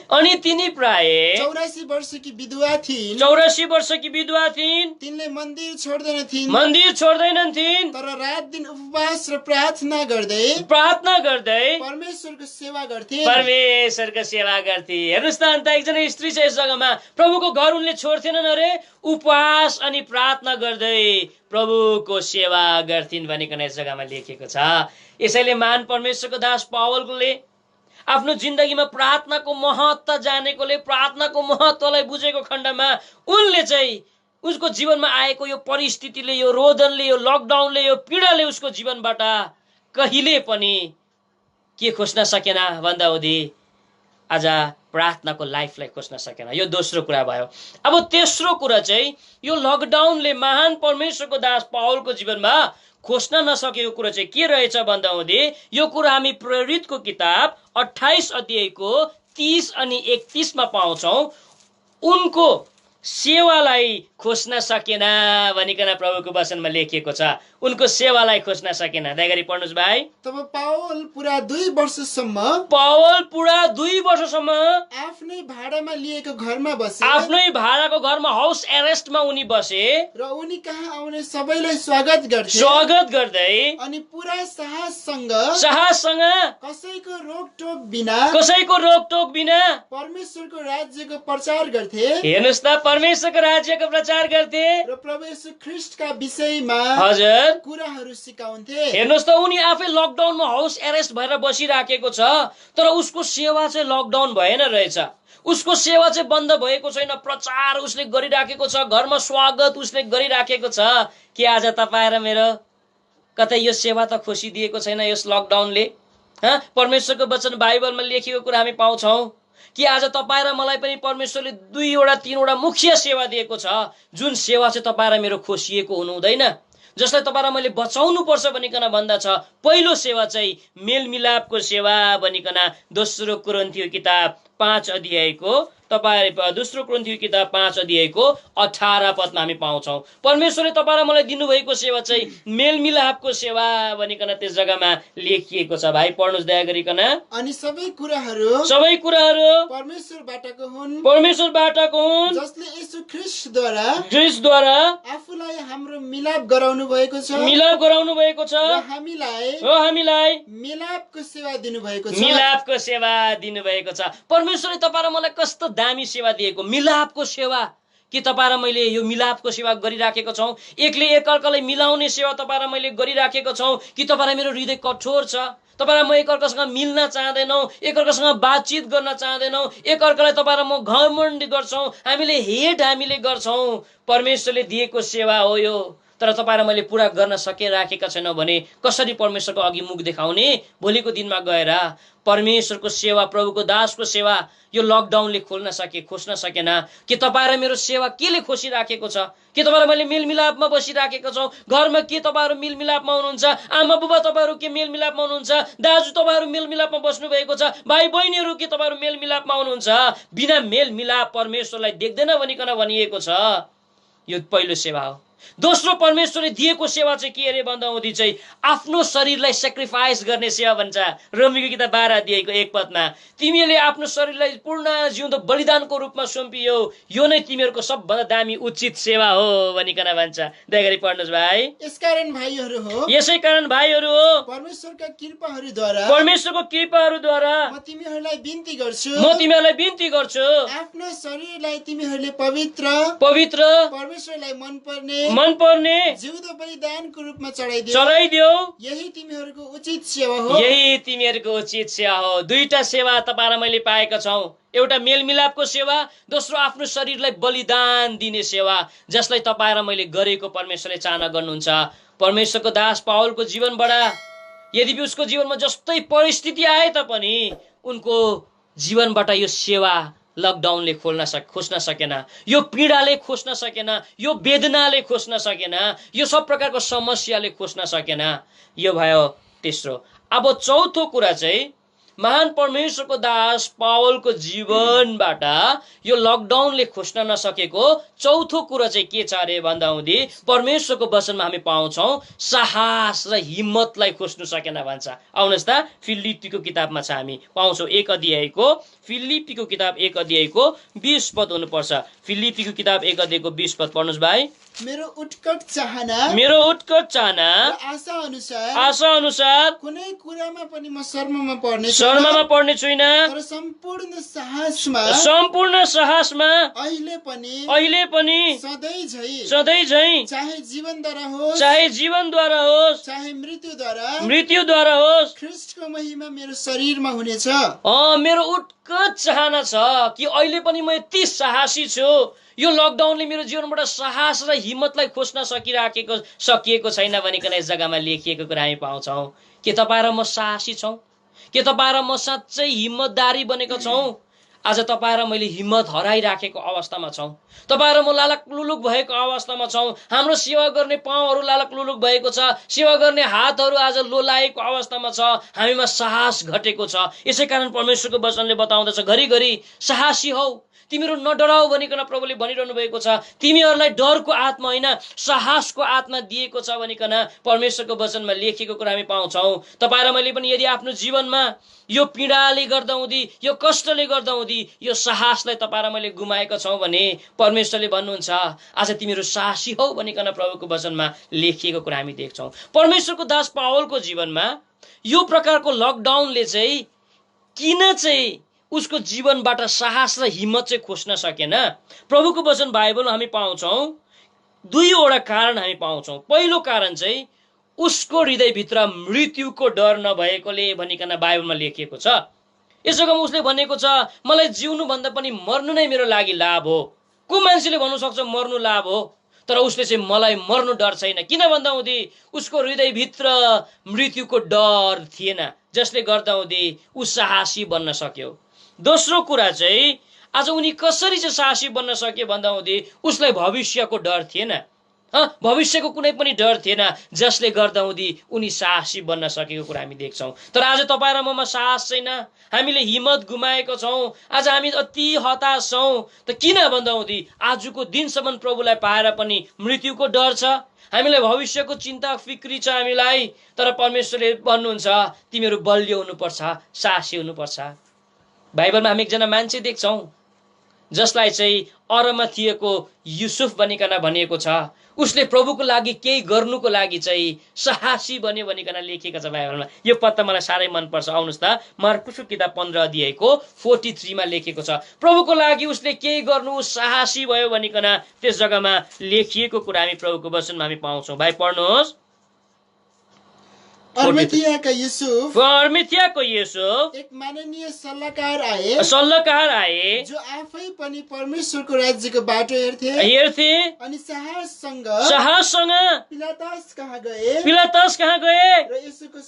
84 वर्षकी विधवा थिइन्। 84 वर्षकी विधवा थिइन्। तिनले मन्दिर छोड्दैनथिन्, तर रात दिन उपवास र प्रार्थना गर्दै परमेश्वरको सेवा गर्थे। हेर्नुहोस् त, अन्त एकजना स्त्री छ यस जग्गामा, प्रभुको घर उनले छोड्थेनन् अरे, उपवास अनि प्रार्थना गर्दै प्रभुको सेवा गर्थिन् भनिकन यस जग्गामा लेखिएको छ। यसैले महान परमेश्वरको दास पावलले आफ्नो जिन्दगीमा प्रार्थनाको महत्त्व जानेकोले, प्रार्थनाको महत्त्वलाई बुझेको खण्डमा उनले चाहिँ उसको जीवनमा आएको यो परिस्थितिले, यो रोदनले, यो लकडाउनले, यो पीडाले उसको जीवनबाट कहिले पनि के खोज्न सकेन भन्दा हुँदी आज प्रार्थनाको लाइफलाई खोज्न सकेन। यो दोस्रो कुरा भयो। अब तेस्रो कुरा चाहिँ यो लकडाउनले महान परमेश्वरको दास पावलको जीवनमा खोज्न नसकेको कुरा चाहिँ के रहेछ भन्दा हुँदी यो कुरा हामी प्रेरितको किताब 28 अध्यायको 30 अनि 31 मा पाउँछौँ। उनको सेवालाई खोज्न सकेन भनिकन प्रभुको वचनमा लेखिएको छ। उनको सेवालाई खोज्न सकेन। दया गरी पढ्नुहोस् भाइ। तब पावल पुरा 2 वर्षसम्म आफ्नै भाडामा लिएको घरमा बसे। आफ्नै भाडाको घरमा हाउस एरेस्टमा उनी बसे र उनी कहाँ आउने सबैलाई स्वागत गर्दै अनि पुरा साहससँग कसैको रोकटोक बिना परमेश्वरको राज्यको प्रचार गर्थे। हेर्नुहोस् त, परमेश्वरको राज्यको प्रचार गर्थे र प्रभु येशू ख्रीष्टका विषयमा कुराहरू सिकाउँथे। हेर्नुहोस् त, उनी आफै लकडाउनमा हाउस एरेस्ट भएर बसिराखेको छ, तर उसको सेवा चाहिँ लकडाउन भएन रहेछ। उसको सेवा चाहिँ बन्द भएको छैन। प्रचार उसले गरिराखेको छ, घरमा स्वागत उसले गरिराखेको छ। के आज तपाईँ र मेरो कतै यो सेवा त खोसिदिएको छैन यस लकडाउनले? परमेश्वरको वचन बाइबलमा लेखिएको कुरा हामी पाउँछौँ कि आज तपाईँ र मलाई पनि परमेश्वरले 2-3 मुख्य सेवा दिएको छ, जुन सेवा चाहिँ तपाईँ र मेरो खोसिएको हुनु हुँदैन, जसलाई तपाईँ र मैले बचाउनु पर्छ भनिकन भन्दछ। पहिलो सेवा चाहिँ मेलमिलापको सेवा भनिकन दोस्रो कोरिन्थीय किताब 5 अध्यायको 18 पदमा हामी पाउँछौँ। परमेश्वरले तपाईँ र मलाई दिनुभएको सेवा चाहिँ मेलमिलापको सेवा भनिकन त्यस जग्गामा लेखिएको छ। भाइ पढ्नुहोस् दया गरिकन। अनि सबै कुराहरू परमेश्वरबाटको हुन्, जसले येशू ख्रीष्टद्वारा आफूलाई हाम्रो मिलाप गराउनु भएको छ र हामीलाई मिलापको सेवा दिनुभएको छ। परमेश्वरले तपाईँ र मलाई कस्तो दामी सेवा दिएको, मिलापको सेवा। के तपाईँ र मैले यो मिलापको सेवा गरिराखेको छौँ? एकले एकअर्कालाई मिलाउने सेवा तपाईँ र मैले गरिराखेको छौँ कि तपाईँ र मेरो हृदय कठोर छ? तपाईँ र म एकअर्कासँग मिल्न चाहँदैनौँ, एकअर्कासँग बातचित गर्न चाहँदैनौँ, एकअर्कालाई तपाईँ र म घमण्ड गर्छौँ, हामीले गर्छौँ। परमेश्वरले दिएको सेवा हो यो, तर तपाईँ र मैले पुरा गर्न सकिराखेका छैनौँ भने कसरी परमेश्वरको अघि मुख देखाउने? भोलिको दिनमा गएर परमेश्वरको सेवा, प्रभुको दासको सेवा यो लकडाउनले खोज्न सकेन। के तपाईँ र मेरो सेवा केले खोसिराखेको छ? के तपाईँ र मैले मेलमिलापमा बसिराखेको छौँ? घरमा के तपाईँहरू मेलमिलापमा हुनुहुन्छ? आमा बुबा तपाईँहरू के मेलमिलापमा हुनुहुन्छ? दाजु तपाईँहरू मेलमिलापमा बस्नु भएको छ? भाइ बहिनीहरू के तपाईँहरू मेलमिलापमा हुनुहुन्छ? बिना मेलमिलाप परमेश्वरलाई देख्दैन भनिकन भनिएको छ। यो पहिलो सेवा हो। दोस्रो परमेश्वरले दिएको सेवा चाहिँ के अरे भन्दा हुँदी चाहिँ आफ्नो शरीरलाई सेक्रिफाइस गर्ने सेवा भन्छ। रोमीको किताब 12 अध्यायको 1 पदमा तिमीले आफ्नो शरीरलाई पूर्ण जिउँदो बलिदानको रूपमा सुम्पियो, यो नै तिमीहरूको सबभन्दा दामी उचित सेवा हो भनिकन भन्छ। दया गरी पढ्नुहोस् भाइ। यसै कारण भाइहरू हो परमेश्वरको कृपाहरूद्वारा म तिमीहरूलाई बिन्ती गर्छु आफ्नो शरीरलाई तिमीहरूले पवित्र परमेश्वरलाई मनपर्ने जिउँदो बलिदानको रूपमा चढाइदियो। यही तिमीहरूको उचित सेवा हो। दुईटा सेवा तपाईँ र मैले पाएका छौँ। एउटा मेलमिलापको सेवा, दोस्रो आफ्नो शरीरलाई बलिदान दिने सेवा, जसलाई तपाईँ र मैले गरेको परमेश्वरले चाहना गर्नुहुन्छ। परमेश्वरको दास पावलको जीवनबाट यद्यपि उसको जीवनमा जस्तै परिस्थिति आए तापनि उनको जीवनबाट यो सेवा लकडाउनले खोज्न सकेन, यो पीडाले खोज्न सकेन, यो वेदनाले खोज्न सकेन, यो सब प्रकारको समस्याले खोज्न सकेन। यो भयो तेस्रो। अब चौथो कुरा चाहिँ महान परमेश्वरको दास पावलको जीवनबाट यो लकडाउनले खोज्न नसकेको चौथो कुरा चाहिँ के छ अरे भन्दा हुँदी परमेश्वरको वचनमा हामी पाउँछौँ साहस र हिम्मतलाई खोज्नु सकेन भन्छ। आउनुहोस् त फिलिप्पीको किताबमा छ, हामी पाउँछौँ 1 अध्यायको फिलिप्पीको किताब 1 अध्यायको 20 पद हुनुपर्छ। फिलिप्पीको किताब 1 अध्यायको 20 पद पढ्नुहोस् भाइ। मेरो उत्कट चाहना आशा अनुसार कुनै कुरामा पनि म शर्ममा पर्ने छैन, तर सम्पूर्ण साहसमा अहिले पनि सधैँ झै चाहे जीवनद्वारा होस् चाहे मृत्युद्वारा होस् ख्रीष्टको महिमा मेरो शरीरमा हुनेछ। मेरो उत्कट चाहना छ कि अहिले पनि म यति साहसी छु। यो लकडाउनले मेरो जीवनबाट साहस र हिम्मतलाई खोज्न सकिएको छैन भनिकन यस जग्गामा लेखिएको कुरा हामी पाउँछौँ। के तपाईँ र म साहसी छौँ? के तपाईँ र म साँच्चै हिम्मतदारी बनेका छौँ? आज तपाईँ र मैले हिम्मत हराइराखेको अवस्थामा छौँ। तपाईँ र म लालक लुलुक भएको अवस्थामा छौँ। हाम्रो सेवा गर्ने पाउहरू लालक लुलुक भएको छ, सेवा गर्ने हातहरू आज लोलाएको अवस्थामा छ, हामीमा साहस घटेको छ। यसै कारण परमेश्वरको वचनले बताउँदछ घरिघरि साहसी हौ, तिमीहरू नडराउ भनिकन प्रभुले भनिरहनु भएको छ। तिमीहरूलाई डरको आत्मा होइन साहसको आत्मा दिएको छ भनिकन परमेश्वरको वचनमा लेखिएको कुरा हामी पाउँछौँ। तपाईँ र मैले पनि यदि आफ्नो जीवनमा यो पीडाले गर्दा हुँदी, यो कष्टले गर्दा हुँदी यो साहसलाई तपाईँ र मैले गुमाएका छौँ भने परमेश्वरले भन्नुहुन्छ आज तिमीहरू साहसी हौ भनिकन प्रभुको वचनमा लेखिएको कुरा हामी देख्छौँ। परमेश्वरको दास पावलको जीवनमा यो प्रकारको लकडाउनले चाहिँ किन चाहिँ उसको जीवनबाट साहस र हिम्मत चाहिँ खोज्न सकेन? प्रभुको वचन बाइबलमा हामी पाउँछौँ दुईवटा कारण हामी पाउँछौँ। पहिलो कारण चाहिँ उसको हृदयभित्र मृत्युको डर नभएकोले भनिकन बाइबलमा लेखिएको छ। यस जग्गामा उसले भनेको छ मलाई जिउनुभन्दा पनि मर्नु नै मेरो लागि लाभ हो। को मान्छेले भन्नु सक्छ मर्नु लाभ हो? तर उसले चाहिँ मलाई मर्नु डर छैन। किन भन्दा हुँदी उसको हृदयभित्र मृत्युको डर थिएन, जसले गर्दा हुँदी ऊ साहसी बन्न सक्यो। दोस्रो कुरा चाहिँ आज उनी कसरी चाहिँ साहसी बन्न सक्यो भन्दा हुँदी उसलाई भविष्यको डर थिएन, भविष्यको कुनै पनि डर थिएन, जसले गर्दा हुँदी उनी साहसी बन्न सकेको कुरा हामी देख्छौँ। तर आज तपाईँ र ममा साहस छैन, हामीले हिम्मत गुमाएको छौँ, आज हामी अति हताश छौँ। त किन भन्दा हुँदी आजको दिनसम्म प्रभुलाई पाएर पनि मृत्युको डर छ, हामीलाई भविष्यको चिन्ता फिक्री छ हामीलाई। तर परमेश्वरले भन्नुहुन्छ तिमीहरू बलियो हुनुपर्छ, साहसी हुनुपर्छ। बाइबलमा हामी एकजना मान्छे देख्छौँ जसलाई चाहिँ अरमा थिएको युसुफ भनिकन भनिएको छ। उसले प्रभुको लागि केही गर्नुको लागि चाहिँ साहसी बन्यो भनिकन लेखिएको छ बाइबलमा। यो पद त मलाई साह्रै मनपर्छ। आउनुहोस् त मार्कुसको किताब 15 अध्यायको 43 लेखिएको छ प्रभुको लागि उसले केही गर्नु साहसी भयो भनिकन त्यस जग्गामा लेखिएको कुरा हामी प्रभुको वचनमा हामी पाउँछौँ। भाइ पढ्नुहोस्। अर्मेथियाका युसुफ एक माननीय सल्लाहकार आए जो आफै पनि परमेश्वरको राज्यको बाटो हेर्थे अनि साहससँग पिलातस कहाँ गए र यीशुको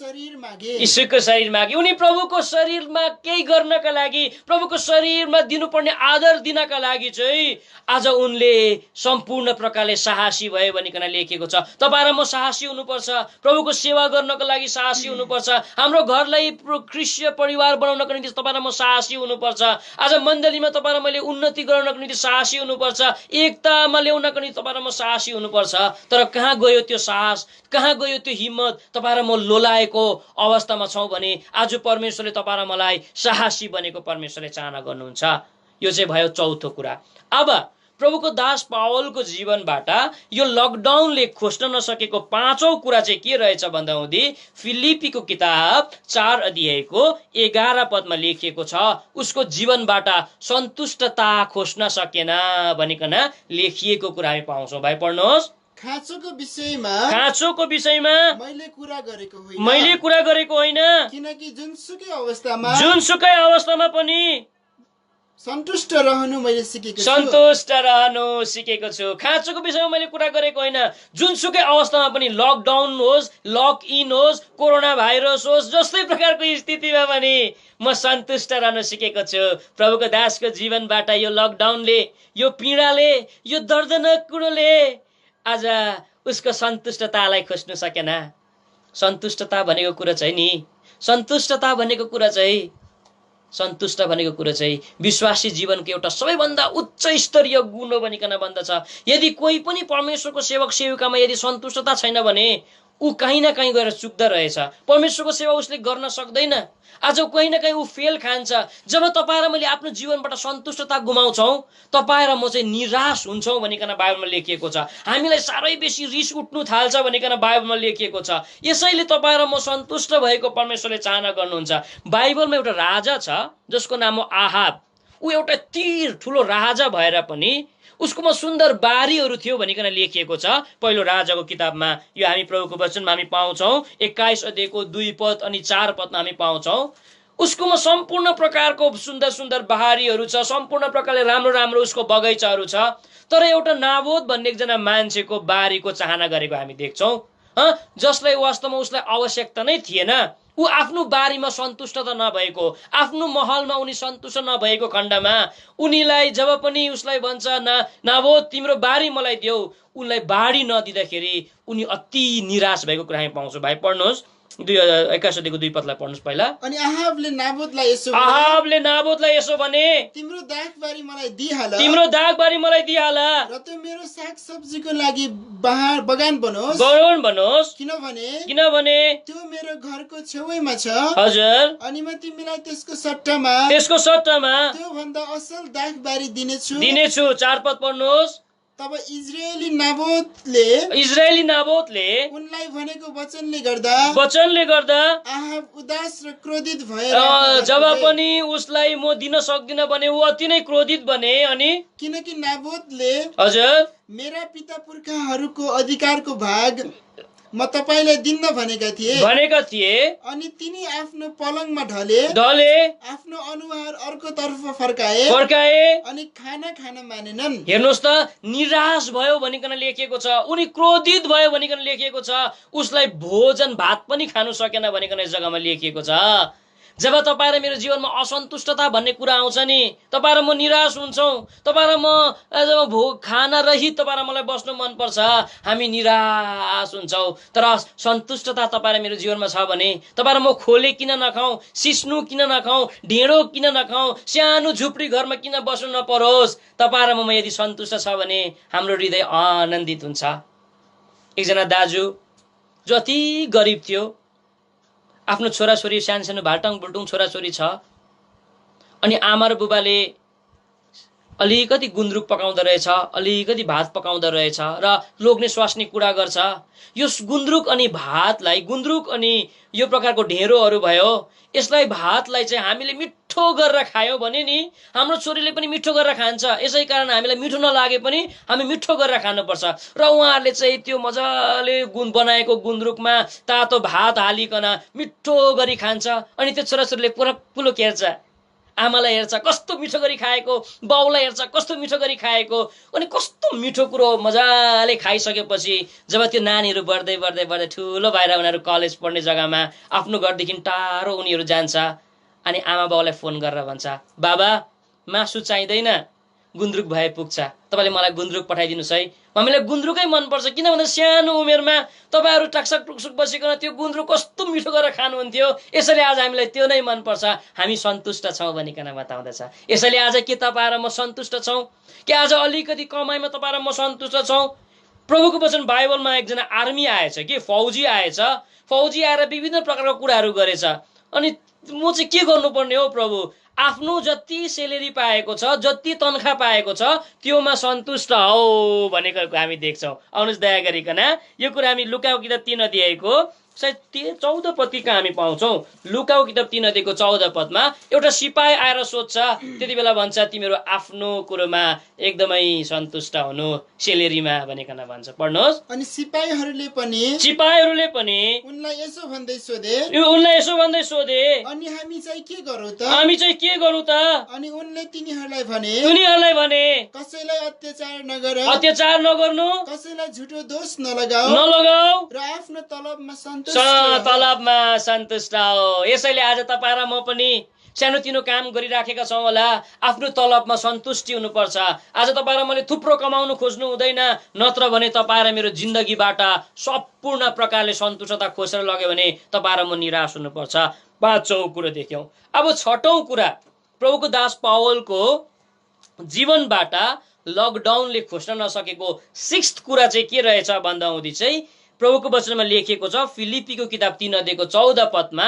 शरीर मागे। उनी प्रभुको शरीरमा केही गर्नका लागि, प्रभुको शरीरमा दिनुपर्ने आदर दिनका लागि चाहिँ आज उनले सम्पूर्ण प्रकारले साहसी भयो भनिकन लेखिएको छ। तपाईँ र म साहसी हुनुपर्छ, प्रभुको सेवा गर्नको लागि लागि साहसी हुनुपर्छ। हाम्रो घरलाई क्रिस्चियन परिवार बनाउनको निम्ति तपाईँ र म साहसी हुनुपर्छ। आज मण्डलीमा तपाईँ र मैले उन्नति गराउनको निम्ति साहसी हुनुपर्छ। एकतामा ल्याउनको निम्ति तपाईँ र म साहसी हुनुपर्छ। तर कहाँ गयो त्यो साहस, कहाँ गयो त्यो हिम्मत? तपाईँ र म लोलाएको अवस्थामा छौँ भने आज परमेश्वरले तपाईँ र मलाई साहसी बनेको परमेश्वरले चाहना गर्नुहुन्छ। यो चाहिँ भयो चौथो कुरा। अब प्रभुको दास पावलको जीवनबाट यो लकडाउनले खोज्न नसकेको पाँचौं कुरा चाहिँ के रहेछ भन्दा हुँदी फिलिपीको किताब 4 अध्यायको 11 पदमा लेखिएको छ, उसको जीवनबाट सन्तुष्टता खोज्न सकेन भनिकन लेखिएको कुरा हामी पाउँछौँ। भाइ पढ्नुहोस्। खाँचोको विषयमा मैले कुरा गरेको होइन, किनकि जुनसुकै अवस्थामा पनि सन्तुष्ट रहनु सिकेको छु। खाँचोको विषयमा मैले कुरा गरेको होइन, जुनसुकै अवस्थामा पनि, लकडाउन होस्, लक इन होस्, कोरोना भाइरस होस्, जस्तै प्रकारको स्थितिमा पनि म सन्तुष्ट रहन सिकेको छु। प्रभुको दासको जीवनबाट यो लकडाउनले, यो पीडाले, यो दर्दनाक कुरोले आज उसको सन्तुष्टतालाई खोज्नु सकेन। सन्तुष्टता भनेको कुरा चाहिँ नि, सन्तुष्ट भनेको कुरा चाहिँ विश्वासी जीवनको एउटा सबैभन्दा उच्च स्तरीय गुण हो भनिकन भन्दछ। यदि कोही पनि परमेश्वरको सेवक सेविकामा यदि सन्तुष्टता छैन भने ऊ कहीँ न कहीँ गएर चुक्दा रहेछ। परमेश्वरको सेवा उसले गर्न सक्दैन। आज कहीँ न कहीँ ऊ फेल खान्छ। जब तपाईँ र मैले आफ्नो जीवनबाट सन्तुष्टता गुमाउँछौँ, तपाईँ र म चाहिँ निराश हुन्छौँ भनिकन बाइबलमा लेखिएको छ। हामीलाई साह्रै बेसी रिस उठ्नु थाल्छ भनिकन बाइबलमा लेखिएको छ। यसैले तपाईँ र म सन्तुष्ट भएको परमेश्वरले चाहना गर्नुहुन्छ। बाइबलमा एउटा राजा छ जसको नाम हो आहाब। ऊ एउटा तीर ठुलो राजा भएर पनि उसकोमा सुन्दर बारीहरू थियो भनिकन लेखिएको छ पहिलो राजाको किताबमा। यो हामी प्रभुको वचनमा हामी पाउँछौँ 21 अध्यायको 2 पद अनि 4 पदमा हामी पाउँछौँ। उसकोमा सम्पूर्ण प्रकारको सुन्दर सुन्दर बारीहरू छ, सम्पूर्ण प्रकारले राम्रो राम्रो उसको बगैँचाहरू छ। तर एउटा नाबोत भन्ने एकजना मान्छेको बारीको चाहना गरेको हामी देख्छौँ, जसलाई वास्तवमा उसलाई आवश्यकता नै थिएन। ऊ आफ्नो बारीमा सन्तुष्ट त नभएको, आफ्नो महलमा उनी सन्तुष्ट नभएको खण्डमा उनीलाई जब पनि उसलाई भन्छ नाबोत तिम्रो बारी मलाई देऊ, उनलाई बारी नदिँदाखेरि उनी अति निराश भएको कुरा हामी पाउँछौँ। भाइ पढ्नुहोस् 21 अध्यायको 2 पदलाई पढ्नुहोस् पहिला। अनि आहाबले नाबोतलाई यसो भने तिम्रो दागबारी मलाई दिइहाल र त्यो मेरो सागसब्जीको लागि बगान बनोस्, किनभने त्यो मेरो घरको छेउमा छ। हजुर। अनि म तिमीलाई त्यसको सट्टामा त्यो भन्दा असल दागबारी दिनेछु। 4 पद पढ्नुहोस्। तब इजरायली नाबोतले उनलाई भनेको वचनले गर्दा आहाब उदास र क्रोधित भएर जब पनि उसलाई म दिन सक्दिन भने ऊ अति नै क्रोधित बने। अनि किनकि नाबोतले हजुर मेरा पिता पुर्खाहरूको अधिकारको भाग म तपाईलाई दिन्न भनेका थिए। अनि तिनी आफ्नो पलङमा ढले, आफ्नो अनुहार अर्कोतर्फ फर्काए अनि खाना खान मानेनन्। हेर्नुहोस् त, निराश भयो भनिकन लेखिएको छ, उनी क्रोधित भयो भनिकन लेखिएको छ, उसलाई भोजन भात पनि खानु सकेन भनिकन यस जग्गामा लेखिएको छ। जब तपाईँ र मेरो जीवनमा असन्तुष्टता भन्ने कुरा आउँछ नि, तपाईँ र म निराश हुन्छौँ, तपाईँ र म जब खाना रहित तपाईँ र मलाई बस्नु मनपर्छ, हामी निराश हुन्छौँ। तर सन्तुष्टता तपाईँ र मेरो जीवनमा छ भने तपाईँ र म खोले किन नखाउँ, सिस्नु किन नखाउँ, ढेँडो किन नखाउँ, सानो झुप्री घरमा किन बस्नु नपरोस्, तपाईँ र म यदि सन्तुष्ट छ भने हाम्रो हृदय आनन्दित हुन्छ। एकजना दाजु जो अति गरिब थियो, आफ्नो छोराछोरी सानो भाल्टाङ बुल्टुङ छोराछोरी छ, अनि आमा र बुबाले अलिकति गुन्द्रुक पकाउँदो रहेछ, अलिकति भात पकाउँदो रहेछ र लोग्ने स्वास्नी कुरा गर्छ। यो गुन्द्रुक अनि भातलाई, गुन्द्रुक अनि यो प्रकारको ढेँडोहरू भयो, यसलाई भातलाई चाहिँ हामीले मिठो गरेर खायौँ भने नि हाम्रो छोरीले पनि मिठो गरेर खान्छ। यसै कारण हामीलाई मिठो नलागे पनि हामी मिठो गरेर खानुपर्छ। र उहाँहरूले चाहिँ त्यो मजाले बनाएको गुन्द्रुकमा तातो भात हालिकन मिठो गरी खान्छ। अनि त्यो छोराछोरीले पुलो हेर्छ, आमालाई हेर्छ कस्तो मिठो गरी खाएको, बाउलाई हेर्छ कस्तो मिठो गरी खाएको, अनि कस्तो मिठो कुरो मजाले खाइसकेपछि जब त्यो नानीहरू बढ्दै बढ्दै बढ्दै ठुलो भएर उनीहरू कलेज पढ्ने जग्गामा आफ्नो घरदेखि टाढो उनीहरू जान्छ। अनि आमा बाउलाई फोन गरेर भन्छ, बाबा मासु चाहिँदैन, गुन्द्रुक भए पुग्छ, तपाईँले मलाई गुन्द्रुक पठाइदिनुहोस् है, म हामीलाई गुन्द्रुकै मनपर्छ, किनभने सानो उमेरमा तपाईँहरू टकसक टुकसुक बसिकन त्यो गुन्द्रुक कस्तो मिठो गरेर खानुहुन्थ्यो, यसैले आज हामीलाई त्यो नै मनपर्छ, हामी सन्तुष्ट छौँ भनिकन बताउँदछ। यसैले आज के तपाईँ र म सन्तुष्ट छौँ कि आज अलिकति कमाइमा तपाईँ र म सन्तुष्ट छौँ? प्रभुको वचन बाइबलमा एकजना आर्मी आएछ कि फौजी आएछ, फौजी आएर विभिन्न प्रकारको कुराहरू गरेछ। अनि म चाहिँ के गर्नुपर्ने हो प्रभु? आफ्नो जति सेलेरी पाएको छ, जति तनखा पाएको छ, त्योमा सन्तुष्ट हौ भनेको हामी देख्छौँ। आउनुहोस् दया गरिकन यो कुरा हामी लुकाको किताब 3 अध्यायको सायद 14 पदका हामी पाउँछौँ। लुकाको किताब 3 अध्यायको 14 पदमा एउटा सिपाही आएर सोध्छ, त्यति बेला भन्छ तिमीहरू आफ्नो कुरोमा एकदमै सन्तुष्ट हुनु, सेलेरीमा भनिकन भन्छ। पढ्नुहोस्। अनि सिपाहीहरूले पनि उनलाई यसो भन्दै सोधे, अनि हामी चाहिँ के गरौँ त? अनि उनले तिनीहरूलाई भने कसैलाई अत्याचार नगर्नु, कसैलाई झुटो दोष नलगाऊ र आफ्नो तलबमा सन्तुष्ट हो। यसैले आज तपाईँ र म पनि सानोतिनो काम गरिराखेका छौँ होला, आफ्नो तलबमा सन्तुष्टि हुनुपर्छ। आज तपाईँ र मैले थुप्रो कमाउनु खोज्नु हुँदैन, नत्र भने तपाईँ र मेरो जिन्दगीबाट सम्पूर्ण प्रकारले सन्तुष्टता खोजेर लग्यो भने तपाईँ र म निराश हुनुपर्छ। 5औं कुरो देख्यौँ। अब 6औं कुरा, प्रभुको दास पावलको जीवनबाट लकडाउनले खोज्न नसकेको 6th कुरा चाहिँ के रहेछ भन्दा हुँदी चाहिँ प्रभुको वचनमा लेखिएको छ। फिलिपीको किताब 3 अध्यायको 14 पदमा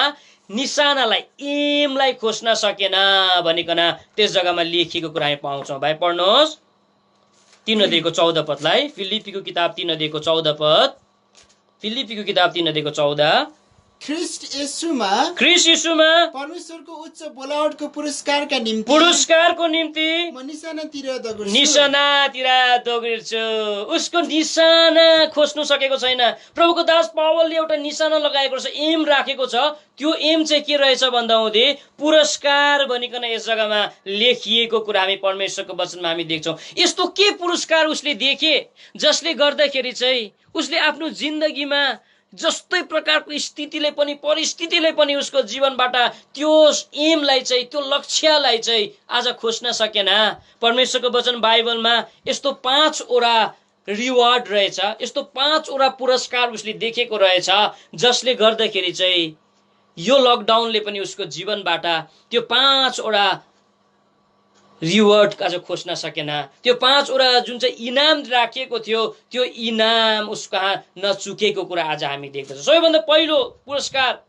निशानालाई, एमलाई खोज्न सकेन भनिकन त्यस जग्गामा लेखिएको कुरा हामी पाउँछौँ। भाइ पढ्नुहोस् 3 अध्यायको 14 पदलाई। फिलिपीको किताब 3 अध्यायको 14 पद। फिलिपीको किताब 3 अध्यायको 14। ख्रिस्ट येशूमा परमेश्वरको उच्च बोलावटको पुरस्कारको निम्ति म निशानातिर दौडिर्छु। उसको निशाना खोज्नु सकेको छैन। प्रभुको दास पावलले एउटा निशाना लगाएको छ, एम राखेको छ। त्यो एम चाहिँ के रहेछ भन्दा हुँदै पुरस्कार भनिकन यस जग्गामा लेखिएको कुरा हामी परमेश्वरको वचनमा हामी देख्छौँ। यस्तो के पुरस्कार उसले देखे जसले गर्दाखेरि चाहिँ उसले आफ्नो जिन्दगीमा जस्तै प्रकारको स्थितिले पनि परिस्थितिले पनि उसको जीवनबाट त्यो एमलाई चाहिँ, त्यो लक्ष्यलाई चाहिँ आज खोज्न सकेन। परमेश्वरको वचन बाइबलमा यस्तो 5वटा रिवार्ड रहेछ, यस्तो 5वटा पुरस्कार उसले देखेको रहेछ जसले गर्दाखेरि चाहिँ यो लकडाउनले पनि उसको जीवनबाट त्यो 5वटा रिवार्ड आज खोज्न सकेन। त्यो 5वटा जुन चाहिँ इनाम राखिएको थियो त्यो इनाम उसको नचुकेको कुरा आज हामी देख्दछौँ। सबैभन्दा पहिलो पुरस्कार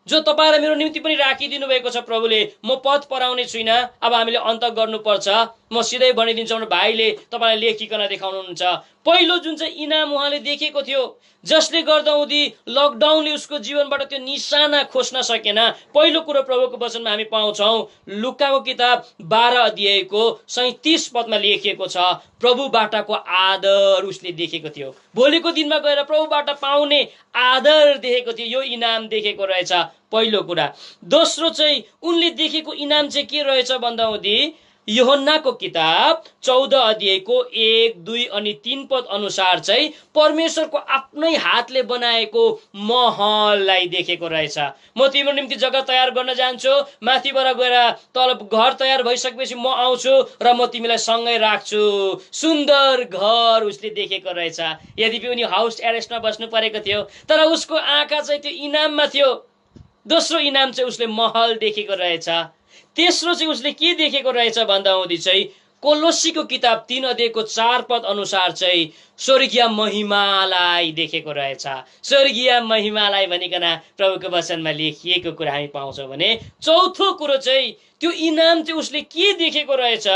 जो तपाईँ र मेरो निम्ति पनि राखिदिनु भएको छ प्रभुले, म पद पराउने छुइनँ, अब हामीले अन्त गर्नुपर्छ। म सिधै भनिदिन्छु, भाइले तपाईँलाई लेखिकन देखाउनुहुन्छ। पहिलो जुन चाहिँ इनाम उहाँले देखेको थियो जसले गर्दा हुँदी लकडाउनले उसको जीवनबाट त्यो निशाना खोज्न सकेन। पहिलो कुरो प्रभुको वचनमा हामी पाउँछौँ। लुकाको किताब 12 अध्यायको 37 पदमा लेखिएको छ, प्रभुबाटको आदर उसले देखेको थियो। भोलिको दिनमा गएर प्रभुबाट पाउने आदर देखेको थियो, यो इनाम देखेको रहेछ पहिलो कुरा। दोस्रो चाहिँ उनले देखेको इनाम चाहिँ के रहेछ भन्दा हुँदी यूहन्नाको किताब 14 अध्यायको 1, 2 अनि 3 पद अनुसार चाहिँ परमेश्वरको आफ्नै हातले बनाएको महललाई देखेको रहेछ। म तिम्रो निम्ति जग्गा तयार गर्न जान्छु, माथिबाट गएर तल घर तयार भइसकेपछि म आउँछु र म तिमीलाई सँगै राख्छु। सुन्दर घर उसले देखेको रहेछ। यद्यपि उनी हाउस एरेस्टमा बस्नु परेको थियो, तर उसको आँखा चाहिँ त्यो इनाममा थियो। दोस्रो इनाम चाहिँ उसले महल देखेको रहेछ। तेस्रो चाहिँ उसले के देखेको रहेछ भन्दा हुँदी चाहिँ कोलोसीको किताब 3 अध्यायको 4 पद अनुसार चाहिँ स्वर्गीय महिमालाई देखेको रहेछ। स्वर्गीय महिमालाई भनिकन प्रभुको वचनमा लेखिएको कुरा हामी पाउँछौँ भने चौथो कुरो चाहिँ त्यो इनाम चाहिँ उसले के देखेको रहेछ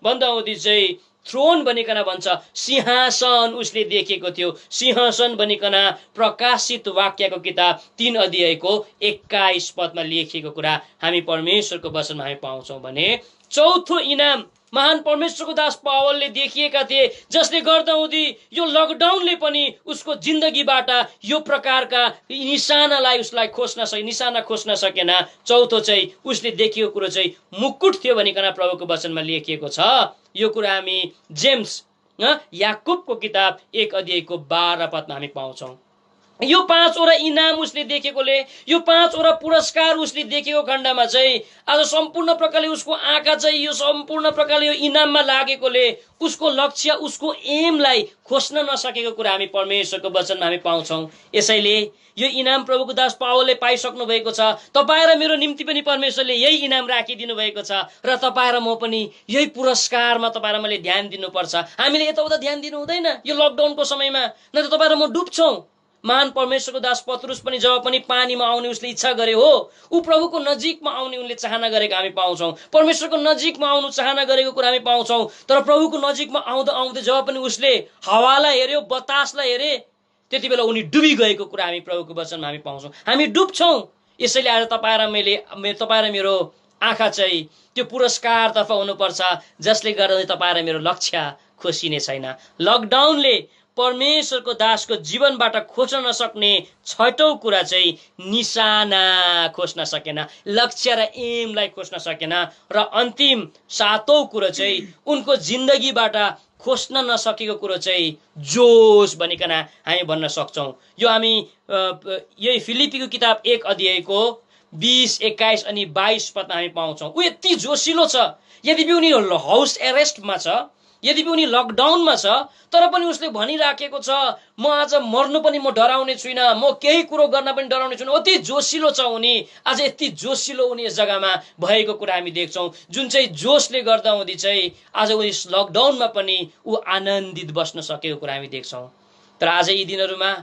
भन्दा हुँदी चाहिँ थ्रोन भनिकन भन्छ, सिंहासन उसले देखेको थियो। सिंहासन भनिकन प्रकाशित वाक्यको किताब 3 अध्यायको 21 पदमा लेखिएको कुरा हामी परमेश्वरको वचनमा हामी पाउँछौँ भने चौथो इनाम महान परमेश्वरको दास पावलले देखिएका थिए जसले गर्दा हुँदी यो लकडाउनले पनि उसको जिन्दगीबाट यो प्रकारका निशानालाई उसलाई निशाना खोज्न सकेन। चौथो चाहिँ उसले देखेको कुरो चाहिँ मुकुट थियो भनिकन प्रभुको वचनमा लेखिएको छ। यो कुरा हामी जेम्स याकुबको किताब 1 अध्यायको 12 पदमा हामी पाउँछौँ। यो 5 वटा इनाम उसले देखेकोले, यो 5 वटा पुरस्कार उसले देखेको खण्डमा चाहिँ आज सम्पूर्ण प्रकारले उसको आँखा चाहिँ यो सम्पूर्ण प्रकारले यो इनाममा लागेकोले उसको लक्ष्य, उसको एमलाई खोज्न नसकेको कुरा हामी परमेश्वरको वचनमा हामी पाउँछौँ। यसैले यो इनाम प्रभुको दास पावलले पाइसक्नु भएको छ। तपाईँ र मेरो निम्ति पनि परमेश्वरले यही इनाम राखिदिनु भएको छ र तपाईँ र म पनि यही पुरस्कारमा तपाईँ र मैले ध्यान दिनुपर्छ। हामीले यताउता ध्यान दिनु हुँदैन यो लकडाउनको समयमा, न त तपाईँ र म डुब्छौँ। महान परमेश्वरको दास पत्रुस पनि जब पनि पानीमा आउने उसले इच्छा गरे हो, ऊ प्रभुको नजिकमा आउने उनले चाहना गरेको हामी पाउँछौँ। परमेश्वरको नजिकमा आउनु चाहना गरेको कुरा हामी पाउँछौँ। तर प्रभुको नजिकमा आउँदा आउँदै जब पनि उसले हावालाई हेऱ्यो, बतासलाई हेरे, त्यति बेला उनी डुबी गएको कुरा हामी प्रभुको वचनमा हामी पाउँछौँ। हामी डुब्छौँ। यसैले आज तपाईँ र मेरो आँखा चाहिँ त्यो पुरस्कारतर्फ हुनुपर्छ, जसले गर्दा तपाईँ र मेरो लक्ष्य खोसिने छैन। लकडाउनले परमेश्वरको दासको जीवनबाट खोज्न नसक्ने 6औं कुरा चाहिँ निशाना खोज्न सकेन, लक्ष्य र एमलाई खोज्न सकेन। र अन्तिम 7औं कुरो चाहिँ उनको जिन्दगीबाट खोज्न नसकेको कुरो चाहिँ जोस भनिकन हामी भन्न सक्छौँ। यो हामी यही फिलिपीको किताब 1 अध्यायको 20, 21 अनि 22 पदमा हामी पाउँछौँ। ऊ यति जोसिलो छ, यद्यपि उनी हाउस एरेस्टमा छ, यद्यपि उनी लकडाउनमा छ, तर पनि उसले भनिराखेको छ म आज मर्नु पनि म डराउने छुइनँ, म केही कुरो गर्न पनि डराउने छुइनँ। अति जोसिलो छ उनी। आज यति जोसिलो उनी यस जग्गामा भएको कुरा हामी देख्छौँ, जुन चाहिँ जोसले गर्दा हुँदी चाहिँ आज ऊ यस लकडाउनमा पनि ऊ आनन्दित बस्न सकेको कुरा हामी देख्छौँ। तर आज यी दिनहरूमा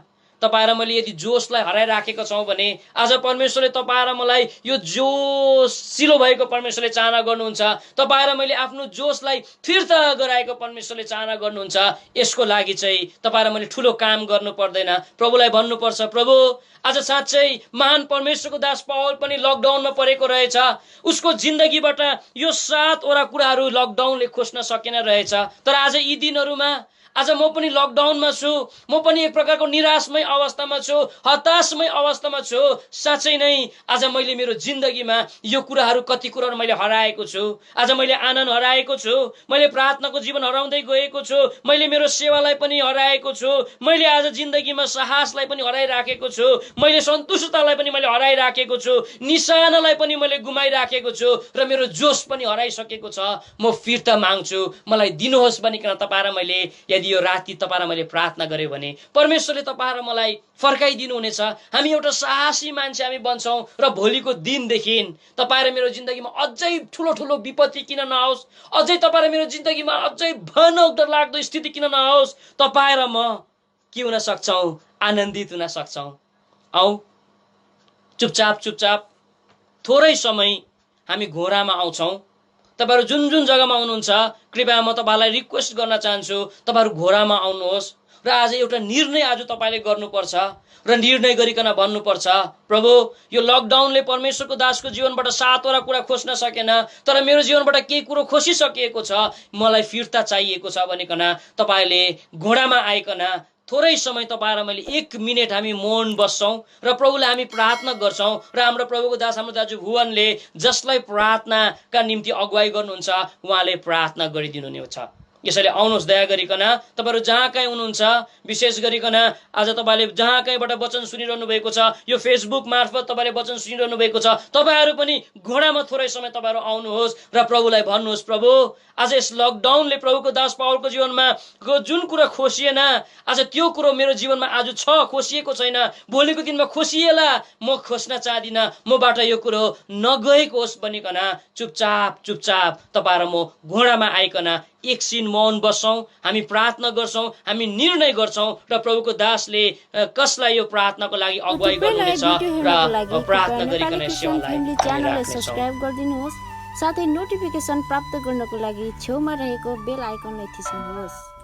तपाईँ र मैले यदि जोसलाई हराइराखेका छौँ भने आज परमेश्वरले तपाईँ र मलाई यो जोसिलो भएको परमेश्वरले चाहना गर्नुहुन्छ। तपाईँ र मैले आफ्नो जोसलाई फिर्ता गराएको परमेश्वरले चाहना गर्नुहुन्छ। यसको लागि चाहिँ तपाईँ र मैले ठुलो काम गर्नु पर्दैन। प्रभुलाई भन्नुपर्छ, प्रभु आज साँच्चै महान परमेश्वरको दास पावल पनि लकडाउनमा परेको रहेछ। उसको जिन्दगीबाट यो 7 वटा कुराहरू लकडाउनले खोज्न सकेन रहेछ। तर आज यी दिनहरूमा आज म पनि लकडाउनमा छु, म पनि एक प्रकारको निराशमय अवस्थामा छु, हताशमय अवस्थामा छु। साँच्चै नै आज मैले मेरो जिन्दगीमा यो कुराहरू, कति कुराहरू मैले हराएको छु। आज मैले आनन्द हराएको छु, मैले प्रार्थनाको जीवन हराउँदै गएको छु, मैले मेरो सेवालाई पनि हराएको छु, मैले आज जिन्दगीमा साहसलाई पनि हराइराखेको छु, मैले सन्तुष्टतालाई पनि मैले हराइराखेको छु, निशानालाई पनि मैले गुमाइराखेको छु र मेरो जोस पनि हराइसकेको छ। म फिर्ता माग्छु, मलाई दिनुहोस् भनिकन तपाईँ र मैले यदि यो राति तपाईँ र मैले प्रार्थना गरेँ भने परमेश्वरले तपाईँ र मलाई फर्काइदिनुहुनेछ। हामी एउटा साहसी मान्छे हामी बन्छौँ र भोलिको दिनदेखि तपाईँ र मेरो जिन्दगीमा अझै ठुलो ठुलो विपत्ति किन नआओस्, अझै तपाईँ र मेरो जिन्दगीमा अझै भयानक डरलाग्दो स्थिति किन नआओस्, तपाईँ र म के हुन सक्छौँ, आनन्दित हुन सक्छौँ। आऊ चुपचाप थोरै समय हामी घोडामा आउँछौँ। तपाईहरु जुन जुन जग्गामा हुनुहुन्छ कृपया म तपाईलाई रिक्वेस्ट गर्न चाहन्छु, तपाईहरु घोडामा आउनुहोस् र आज एउटा निर्णय आज तपाईले गर्नुपर्छ र निर्णय गरिकन भन्नुपर्छ, प्रभु यो लकडाउनले परमेश्वरको दासको जीवनबाट 7 वटा कुरा खोज्न सकेन, तर मेरो जीवनबाट केही कुरो खोसिसकिएको छ, मलाई फिर्ता चाहिएको छ भनिकन तपाईले घोडामा आइकन थोरै समय तपाईँ र मैले 1 मिनेट हामी मौन बस्छौं र प्रभुलाई हामी प्रार्थना गर्छौं र हाम्रो प्रभुको दास हाम्रो दाजु भुवनले जसलाई प्रार्थनाका निम्ति अगुवाई गर्नुहुन्छ उहाँले प्रार्थना गरिदिनुहुन्छ। यसैले आउनुहोस् दया गरिकन तपाईहरु जहाँ कहीँ हुनुहुन्छ, विशेष गरिकन आज तपाईले जहाँ कहीँबाट वचन सुनिरहनु भएको छ, यो फेसबुक मार्फत तपाईले वचन सुनिरहनु भएको छ, तपाईहरु पनि घोडामा थोरै समय तपाईहरु आउनुहोस् र प्रभुलाई भन्नुहोस्, प्रभु आज यस लकडाउनले प्रभुको दास पावलको जीवनमा जुन कुरा खोसिएन, आज त्यो कुरो मेरो जीवनमा आज छ, खोसिएको छैन, भोलिको दिनमा खोसिएला, म खोज्न चाहदिन, मबाट यो कुरो नगएको होस् भनिकन चुपचाप तपाईहरु म घोडामा आइकन एकछिन मौन बस्छौं, हामी प्रार्थना गर्छौं, हामी निर्णय गर्छौं र प्रभुको दासले कसलाई यो प्रार्थनाको लागि अगुवाई गर्नुहुनेछ र प्रार्थना गरिकन च्यानललाई सब्स्क्राइब गरिदिनुहोस्, साथै नोटिफिकेसन प्राप्त गर्नको लागि छेउमा रहेको बेल आइकनलाई थिच्नुहोस्।